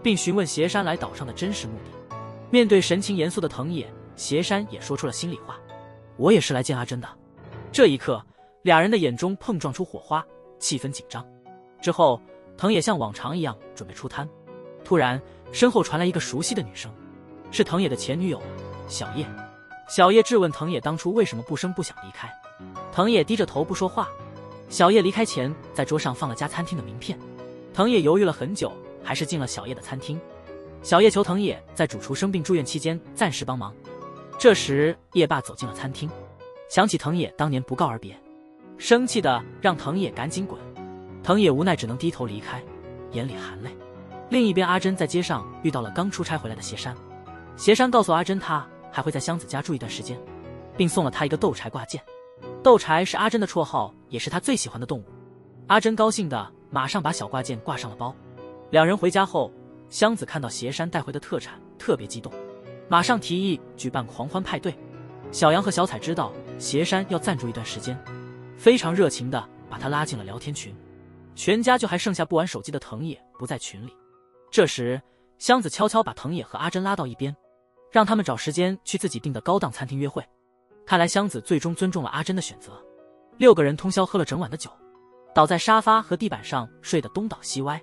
并询问斜山来岛上的真实目的。面对神情严肃的藤野，斜山也说出了心里话，我也是来见阿珍的。这一刻，俩人的眼中碰撞出火花，气氛紧张。之后，藤野像往常一样准备出摊，突然身后传来一个熟悉的女声，是藤野的前女友小叶。小叶质问藤野当初为什么不声不响离开，藤野低着头不说话。小叶离开前在桌上放了家餐厅的名片，藤野犹豫了很久，还是进了小叶的餐厅。小叶求藤野在主厨生病住院期间暂时帮忙。这时叶爸走进了餐厅，想起藤野当年不告而别，生气的让藤野赶紧滚。藤野无奈只能低头离开，眼里含泪。另一边，阿珍在街上遇到了刚出差回来的邪山。邪山告诉阿珍，他还会在香子家住一段时间，并送了他一个斗柴挂件。斗柴是阿珍的绰号，也是他最喜欢的动物。阿珍高兴的马上把小挂件挂上了包。两人回家后，香子看到邪山带回的特产，特别激动，马上提议举办狂欢派对。小杨和小彩知道邪山要暂住一段时间，非常热情的把他拉进了聊天群。全家就还剩下不玩手机的藤野不在群里。这时，香子悄悄把藤野和阿珍拉到一边，让他们找时间去自己订的高档餐厅约会。看来香子最终尊重了阿珍的选择。6个人通宵喝了整晚的酒，倒在沙发和地板上睡得东倒西歪。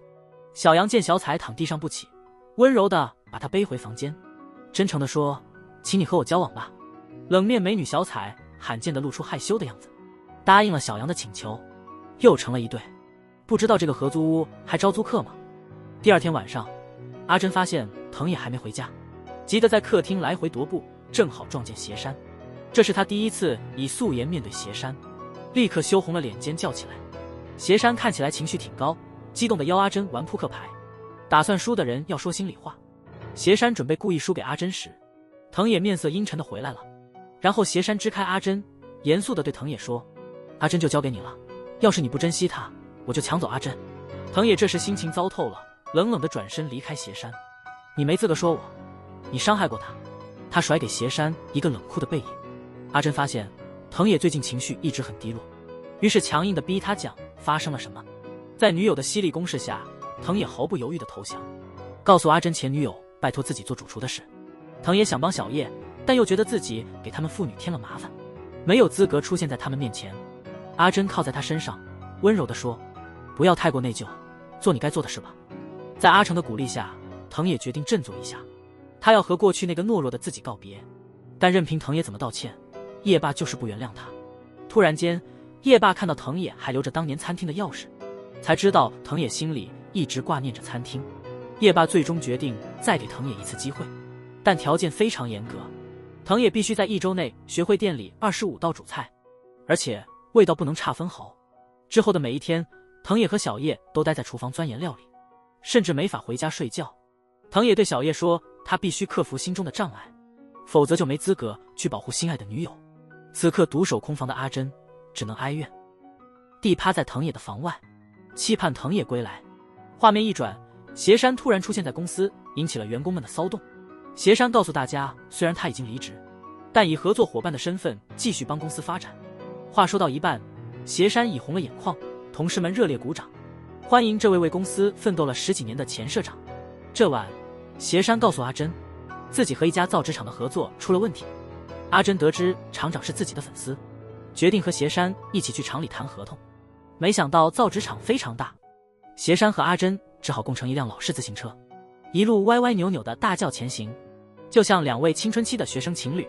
小杨见小彩躺地上不起，温柔地把她背回房间，真诚地说：“请你和我交往吧。”冷面美女小彩罕见地露出害羞的样子，答应了小杨的请求，又成了一对。不知道这个合租屋还招租客吗？第二天晚上，阿珍发现藤野还没回家，急得在客厅来回踱步，正好撞见邪山。这是他第一次以素颜面对邪山，立刻羞红了脸，尖叫起来。邪山看起来情绪挺高，激动的邀阿珍玩扑克牌，打算输的人要说心里话。邪山准备故意输给阿珍时，藤野面色阴沉的回来了。然后邪山支开阿珍，严肃的对藤野说：“阿珍就交给你了，要是你不珍惜她，我就抢走阿珍。”藤野这时心情糟透了，冷冷的转身离开邪山。“你没资格说我，你伤害过他。”他甩给邪山一个冷酷的背影。阿珍发现藤野最近情绪一直很低落，于是强硬的逼他讲发生了什么。在女友的犀利攻势下，藤野毫不犹豫的投降，告诉阿珍前女友拜托自己做主厨的事。藤野想帮小叶，但又觉得自己给他们父女添了麻烦，没有资格出现在他们面前。阿珍靠在他身上，温柔地说：“不要太过内疚，做你该做的事吧。”在阿成的鼓励下，藤野决定振作一下，他要和过去那个懦弱的自己告别。但任凭藤野怎么道歉，叶爸就是不原谅他。突然间，叶爸看到藤野还留着当年餐厅的钥匙，才知道藤野心里一直挂念着餐厅。叶爸最终决定再给藤野一次机会，但条件非常严格，藤野必须在1周内学会店里25道主菜，而且味道不能差分毫。之后的每一天，藤野和小叶都待在厨房钻研料理，甚至没法回家睡觉。藤野对小叶说，他必须克服心中的障碍，否则就没资格去保护心爱的女友。此刻独守空房的阿珍只能哀怨地趴在藤野的房外，期盼藤野归来。画面一转，邪山突然出现在公司，引起了员工们的骚动。邪山告诉大家，虽然他已经离职，但以合作伙伴的身份继续帮公司发展。话说到一半，邪山已红了眼眶，同事们热烈鼓掌，欢迎这位为公司奋斗了10几年的前社长。这晚，邪山告诉阿珍，自己和一家造纸厂的合作出了问题。阿珍得知厂长是自己的粉丝，决定和邪山一起去厂里谈合同。没想到造纸厂非常大，邪山和阿珍只好共乘一辆老式自行车，一路歪歪扭扭的大轿前行，就像2位青春期的学生情侣。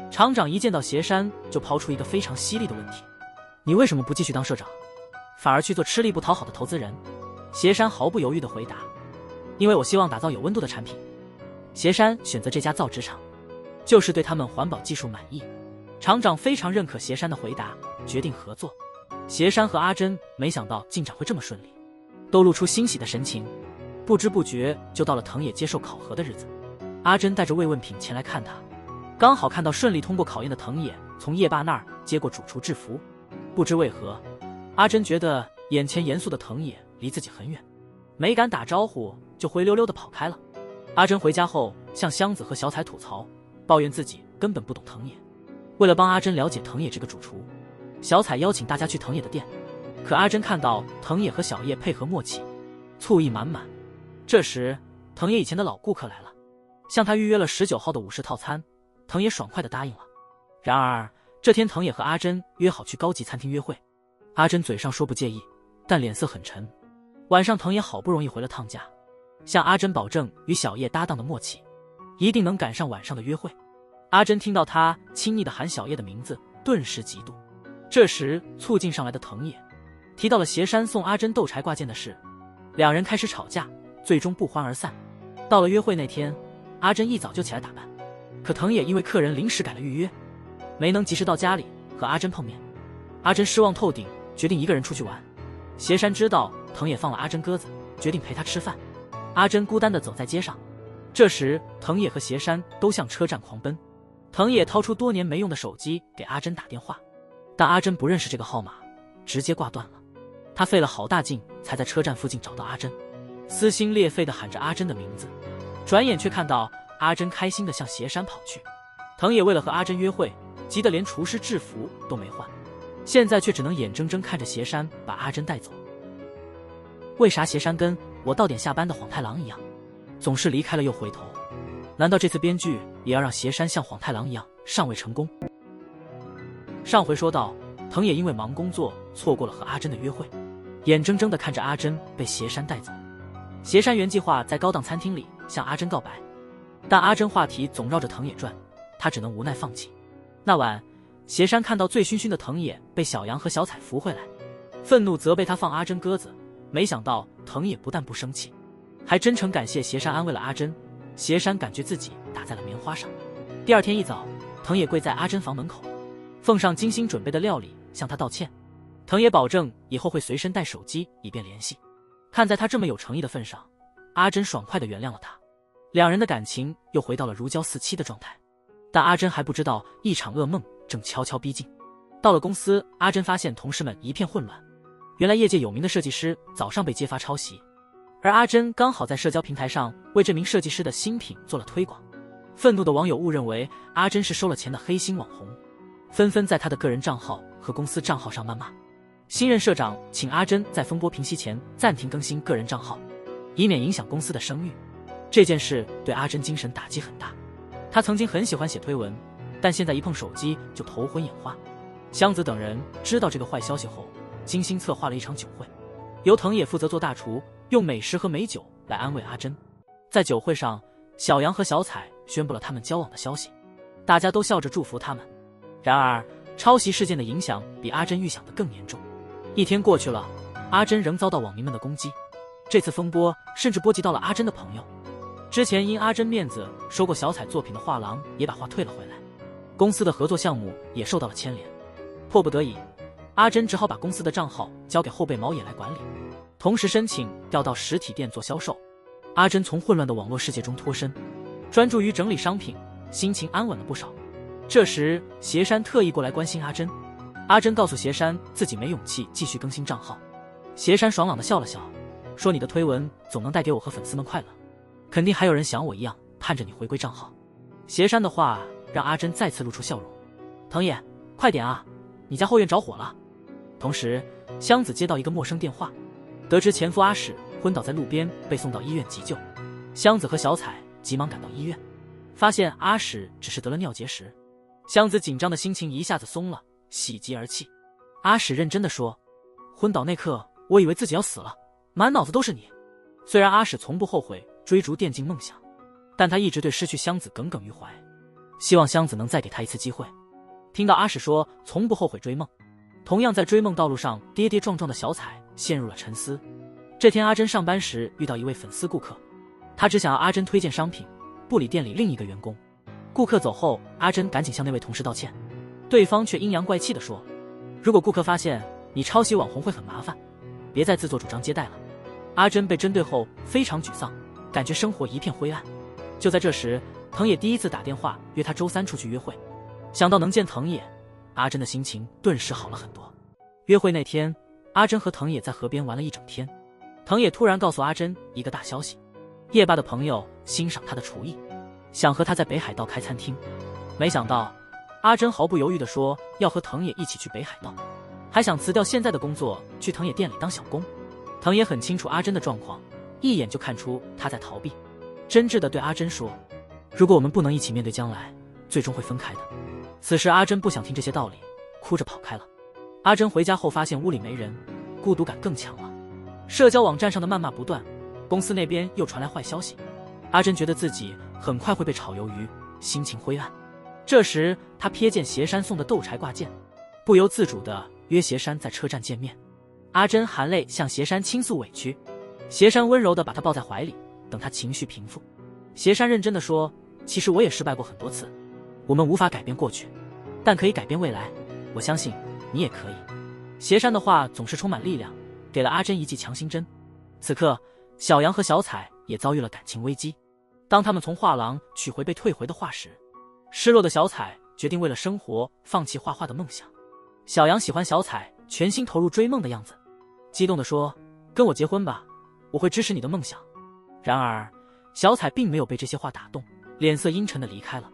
厂长一见到邪山就抛出一个非常犀利的问题：“你为什么不继续当社长，反而去做吃力不讨好的投资人？”邪山毫不犹豫地回答：“因为我希望打造有温度的产品。”邪山选择这家造纸厂，就是对他们环保技术满意。厂长非常认可邪山的回答，决定合作。邪山和阿珍没想到进展会这么顺利，都露出欣喜的神情。不知不觉就到了藤野接受考核的日子。阿珍带着慰问品前来看他，刚好看到顺利通过考验的藤野从叶爸那儿接过主厨制服。不知为何，阿珍觉得眼前严肃的藤野离自己很远，没敢打招呼，就灰溜溜地跑开了。阿珍回家后向香子和小彩吐槽，抱怨自己根本不懂藤野。为了帮阿珍了解藤野这个主厨，小彩邀请大家去藤野的店。可阿珍看到藤野和小叶配合默契，醋意满满。这时藤野以前的老顾客来了，向他预约了19号的午市套餐，藤野爽快地答应了。然而这天藤野和阿珍约好去高级餐厅约会，阿珍嘴上说不介意，但脸色很沉。晚上藤野好不容易回了趟家，向阿珍保证与小叶搭档的默契，一定能赶上晚上的约会。阿珍听到他亲昵地喊小叶的名字，顿时嫉妒。这时促进上来的藤野提到了邪山送阿珍斗柴挂件的事，两人开始吵架，最终不欢而散。到了约会那天，阿珍一早就起来打扮，可藤野因为客人临时改了预约，没能及时到家里和阿珍碰面。阿珍失望透顶，决定一个人出去玩。邪山知道藤野放了阿珍鸽子，决定陪他吃饭。阿珍孤单地走在街上，这时藤野和邪山都向车站狂奔。藤野掏出多年没用的手机给阿珍打电话，但阿珍不认识这个号码，直接挂断了。他费了好大劲才在车站附近找到阿珍，撕心裂肺地喊着阿珍的名字，转眼却看到阿珍开心地向邪山跑去。藤野为了和阿珍约会，急得连厨师制服都没换，现在却只能眼睁睁看着邪山把阿珍带走。为啥邪山跟我到点下班的晃太郎一样，总是离开了又回头？难道这次编剧也要让邪山像晃太郎一样尚未成功？上回说到，藤野因为忙工作错过了和阿珍的约会，眼睁睁地看着阿珍被邪山带走。邪山原计划在高档餐厅里向阿珍告白，但阿珍话题总绕着藤野转，他只能无奈放弃。那晚，邪山看到醉醺醺的藤野被小杨和小彩扶回来，愤怒责备他放阿珍鸽子，没想到藤野不但不生气，还真诚感谢邪山安慰了阿珍。邪山感觉自己打在了棉花上。第二天一早，藤野跪在阿珍房门口，奉上精心准备的料理向他道歉。藤野保证以后会随身带手机以便联系。看在他这么有诚意的份上，阿珍爽快地原谅了他，两人的感情又回到了如胶似漆的状态。但阿珍还不知道一场噩梦正悄悄逼近。到了公司，阿珍发现同事们一片混乱，原来业界有名的设计师早上被揭发抄袭，而阿珍刚好在社交平台上为这名设计师的新品做了推广。愤怒的网友误认为阿珍是收了钱的黑心网红，纷纷在他的个人账号和公司账号上谩骂。新任社长请阿珍在风波平息前暂停更新个人账号，以免影响公司的声誉。这件事对阿珍精神打击很大，他曾经很喜欢写推文，但现在一碰手机就头昏眼花。香子等人知道这个坏消息后，精心策划了一场酒会，由藤野负责做大厨，用美食和美酒来安慰阿珍。在酒会上，小杨和小彩宣布了他们交往的消息，大家都笑着祝福他们。然而，抄袭事件的影响比阿珍预想的更严重。一天过去了，阿珍仍遭到网民们的攻击，这次风波甚至波及到了阿珍的朋友。之前因阿珍面子收购小彩作品的画廊也把画退了回来，公司的合作项目也受到了牵连。迫不得已，阿珍只好把公司的账号交给后辈毛野来管理，同时申请调到实体店做销售。阿珍从混乱的网络世界中脱身，专注于整理商品，心情安稳了不少。这时，邪山特意过来关心阿珍。阿珍告诉邪山自己没勇气继续更新账号。邪山爽朗地笑了笑，说：“你的推文总能带给我和粉丝们快乐，肯定还有人像我一样盼着你回归账号。”邪山的话让阿珍再次露出笑容。藤野，快点啊，你家后院着火了。同时，香子接到一个陌生电话，得知前夫阿史昏倒在路边，被送到医院急救。香子和小彩急忙赶到医院，发现阿史只是得了尿结石。香子紧张的心情一下子松了，喜极而泣。阿史认真地说：“昏倒那刻，我以为自己要死了，满脑子都是你。”虽然阿史从不后悔追逐电竞梦想，但他一直对失去香子耿耿于怀，希望香子能再给他一次机会。听到阿史说从不后悔追梦，同样在追梦道路上跌跌撞撞的小彩陷入了沉思。这天阿珍上班时遇到一位粉丝顾客，他只想要阿珍推荐商品，不理店里另一个员工。顾客走后，阿珍赶紧向那位同事道歉，对方却阴阳怪气地说：“如果顾客发现你抄袭网红会很麻烦，别再自作主张接待了。”阿珍被针对后非常沮丧，感觉生活一片灰暗。就在这时，藤野第一次打电话约他周三出去约会，想到能见藤野，阿珍的心情顿时好了很多。约会那天，阿珍和藤野在河边玩了一整天。藤野突然告诉阿珍一个大消息，夜霸的朋友欣赏他的厨艺，想和他在北海道开餐厅。没想到阿珍毫不犹豫地说要和藤野一起去北海道，还想辞掉现在的工作去藤野店里当小工。藤野很清楚阿珍的状况，一眼就看出他在逃避，真挚地对阿珍说：“如果我们不能一起面对将来，最终会分开的。”此时阿珍不想听这些道理，哭着跑开了。阿珍回家后发现屋里没人，孤独感更强了。社交网站上的谩骂不断，公司那边又传来坏消息，阿珍觉得自己很快会被炒鱿鱼，心情灰暗。这时他瞥见邪山送的斗柴挂件，不由自主地约邪山在车站见面。阿珍含泪向邪山倾诉委屈，邪山温柔地把她抱在怀里，等她情绪平复。邪山认真地说：“其实我也失败过很多次，我们无法改变过去，但可以改变未来。我相信你也可以。邪山的话总是充满力量，给了阿珍一剂强心针。此刻，小杨和小彩也遭遇了感情危机。当他们从画廊取回被退回的画时，失落的小彩决定为了生活放弃画画的梦想。小杨喜欢小彩全心投入追梦的样子，激动地说：“跟我结婚吧，我会支持你的梦想。”然而，小彩并没有被这些话打动，脸色阴沉地离开了，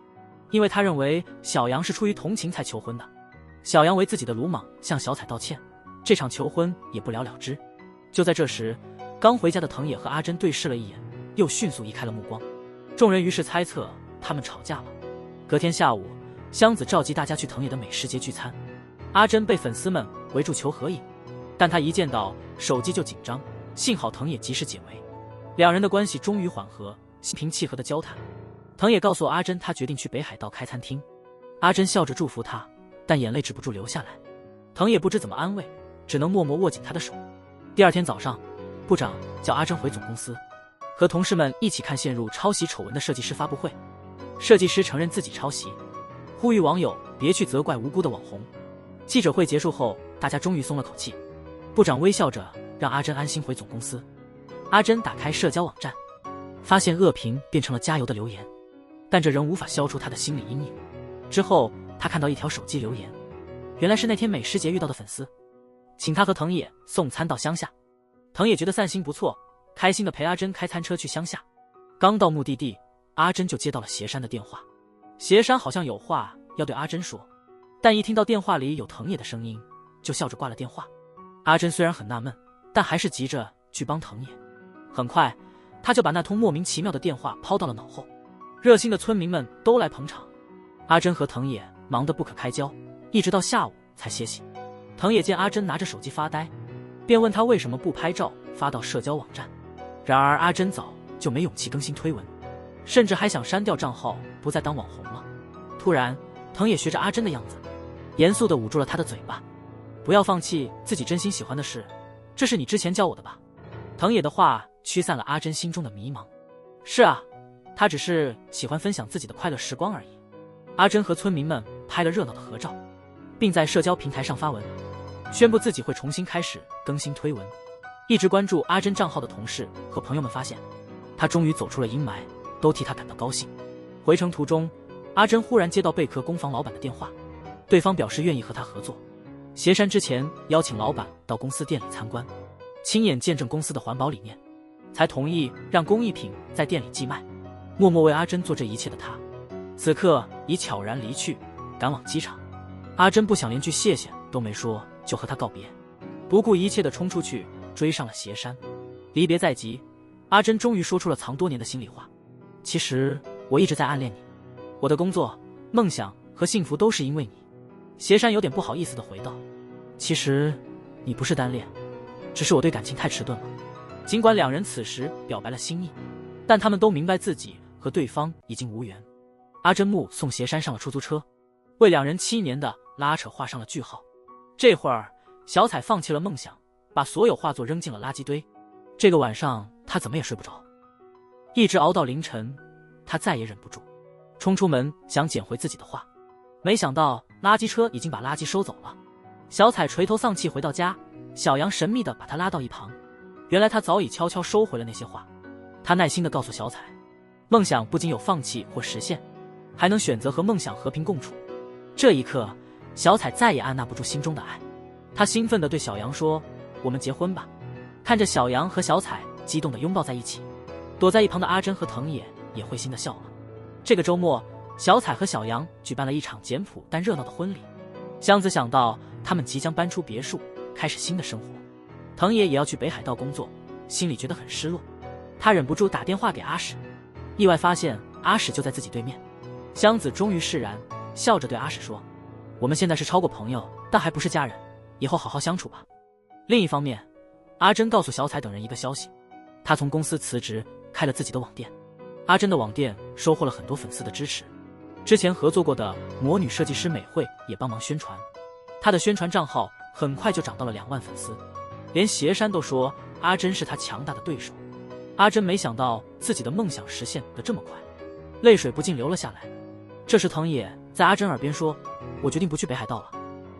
因为他认为小杨是出于同情才求婚的。小杨为自己的鲁莽向小彩道歉，这场求婚也不了了之。就在这时，刚回家的藤野和阿珍对视了一眼，又迅速移开了目光。众人于是猜测他们吵架了。隔天下午，香子召集大家去藤野的美食节聚餐。阿珍被粉丝们围住求合影，但她一见到手机就紧张，幸好藤野及时解围，两人的关系终于缓和，心平气和的交谈。藤野告诉阿珍，他决定去北海道开餐厅。阿珍笑着祝福他，但眼泪止不住流下来。藤野不知怎么安慰，只能默默握紧他的手。第二天早上，部长叫阿珍回总公司，和同事们一起看陷入抄袭丑闻的设计师发布会。设计师承认自己抄袭，呼吁网友别去责怪无辜的网红。记者会结束后，大家终于松了口气。部长微笑着让阿珍安心回总公司。阿珍打开社交网站，发现恶评变成了加油的留言，但这仍无法消除他的心理阴影。之后，他看到一条手机留言，原来是那天美食节遇到的粉丝，请他和藤野送餐到乡下。藤野觉得散心不错，开心地陪阿珍开餐车去乡下。刚到目的地，阿珍就接到了邪山的电话。邪山好像有话要对阿珍说，但一听到电话里有藤野的声音，就笑着挂了电话。阿珍虽然很纳闷，但还是急着去帮藤野。很快，他就把那通莫名其妙的电话抛到了脑后。热心的村民们都来捧场，阿珍和藤野忙得不可开交，一直到下午才歇息。藤野见阿珍拿着手机发呆，便问他为什么不拍照发到社交网站。然而阿珍早就没勇气更新推文，甚至还想删掉账号，不再当网红了。突然，藤野学着阿珍的样子，严肃地捂住了他的嘴巴：“不要放弃自己真心喜欢的事，这是你之前教我的吧？”藤野的话驱散了阿珍心中的迷茫。是啊，他只是喜欢分享自己的快乐时光而已。阿珍和村民们拍了热闹的合照，并在社交平台上发文，宣布自己会重新开始更新推文。一直关注阿珍账号的同事和朋友们发现，他终于走出了阴霾，都替他感到高兴。回程途中，阿珍忽然接到贝壳工坊老板的电话，对方表示愿意和他合作。邪山之前邀请老板到公司店里参观，亲眼见证公司的环保理念，才同意让工艺品在店里寄卖。默默为阿珍做这一切的他，此刻已悄然离去，赶往机场。阿珍不想连句谢谢都没说就和他告别，不顾一切地冲出去追上了邪山。离别在即，阿珍终于说出了藏多年的心里话：其实我一直在暗恋你，我的工作、梦想和幸福都是因为你。邪山有点不好意思地回道：其实你不是单恋，只是我对感情太迟钝了。尽管两人此时表白了心意，但他们都明白自己和对方已经无缘。阿珍目送邪山上了出租车，为两人7年的拉扯画上了句号。这会儿，小彩放弃了梦想，把所有画作扔进了垃圾堆。这个晚上，她怎么也睡不着，一直熬到凌晨，她再也忍不住，冲出门想捡回自己的画，没想到垃圾车已经把垃圾收走了。小彩垂头丧气回到家，小杨神秘地把她拉到一旁，原来他早已悄悄收回了那些画。他耐心地告诉小彩，梦想不仅有放弃或实现，还能选择和梦想和平共处。这一刻，小彩再也按捺不住心中的爱，她兴奋地对小杨说：我们结婚吧。看着小杨和小彩激动地拥抱在一起，躲在一旁的阿珍和藤野也会心地笑了。这个周末，小彩和小杨举办了一场简朴但热闹的婚礼。香子想到他们即将搬出别墅，开始新的生活，藤野也要去北海道工作，心里觉得很失落。他忍不住打电话给阿史，意外发现阿史就在自己对面。香子终于释然，笑着对阿史说：我们现在是超过朋友，但还不是家人，以后好好相处吧。另一方面，阿珍告诉小彩等人一个消息，她从公司辞职，开了自己的网店。阿珍的网店收获了很多粉丝的支持，之前合作过的魔女设计师美惠也帮忙宣传，她的宣传账号很快就涨到了2万粉丝，连邪山都说阿珍是他强大的对手。阿珍没想到自己的梦想实现得这么快，泪水不禁流了下来。这时藤野在阿珍耳边说：我决定不去北海道了，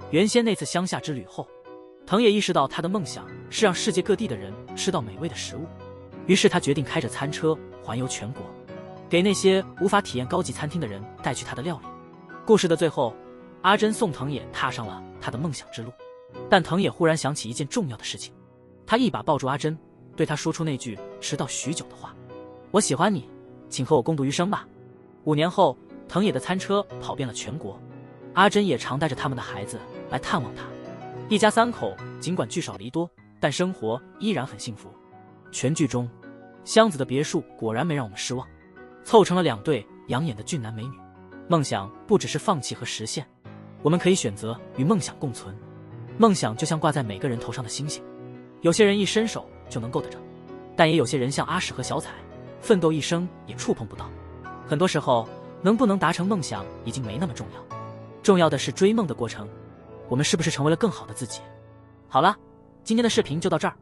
原先那次乡下之旅后，藤野意识到他的梦想是让世界各地的人吃到美味的食物，于是他决定开着餐车环游全国，给那些无法体验高级餐厅的人带去他的料理。故事的最后，阿珍送藤野踏上了他的梦想之路，但藤野忽然想起一件重要的事情，他一把抱住阿珍，对她说出那句迟到许久的话：我喜欢你，请和我共度余生吧。5年后，藤野的餐车跑遍了全国，阿珍也常带着他们的孩子来探望他。一家3口尽管聚少离多，但生活依然很幸福。全剧中，香子的别墅果然没让我们失望，凑成了2对养眼的俊男美女。梦想不只是放弃和实现，我们可以选择与梦想共存。梦想就像挂在每个人头上的星星，有些人一伸手就能够得着，但也有些人像阿史和小彩，奋斗一生也触碰不到。很多时候，能不能达成梦想已经没那么重要，重要的是追梦的过程。我们是不是成为了更好的自己？好了，今天的视频就到这儿。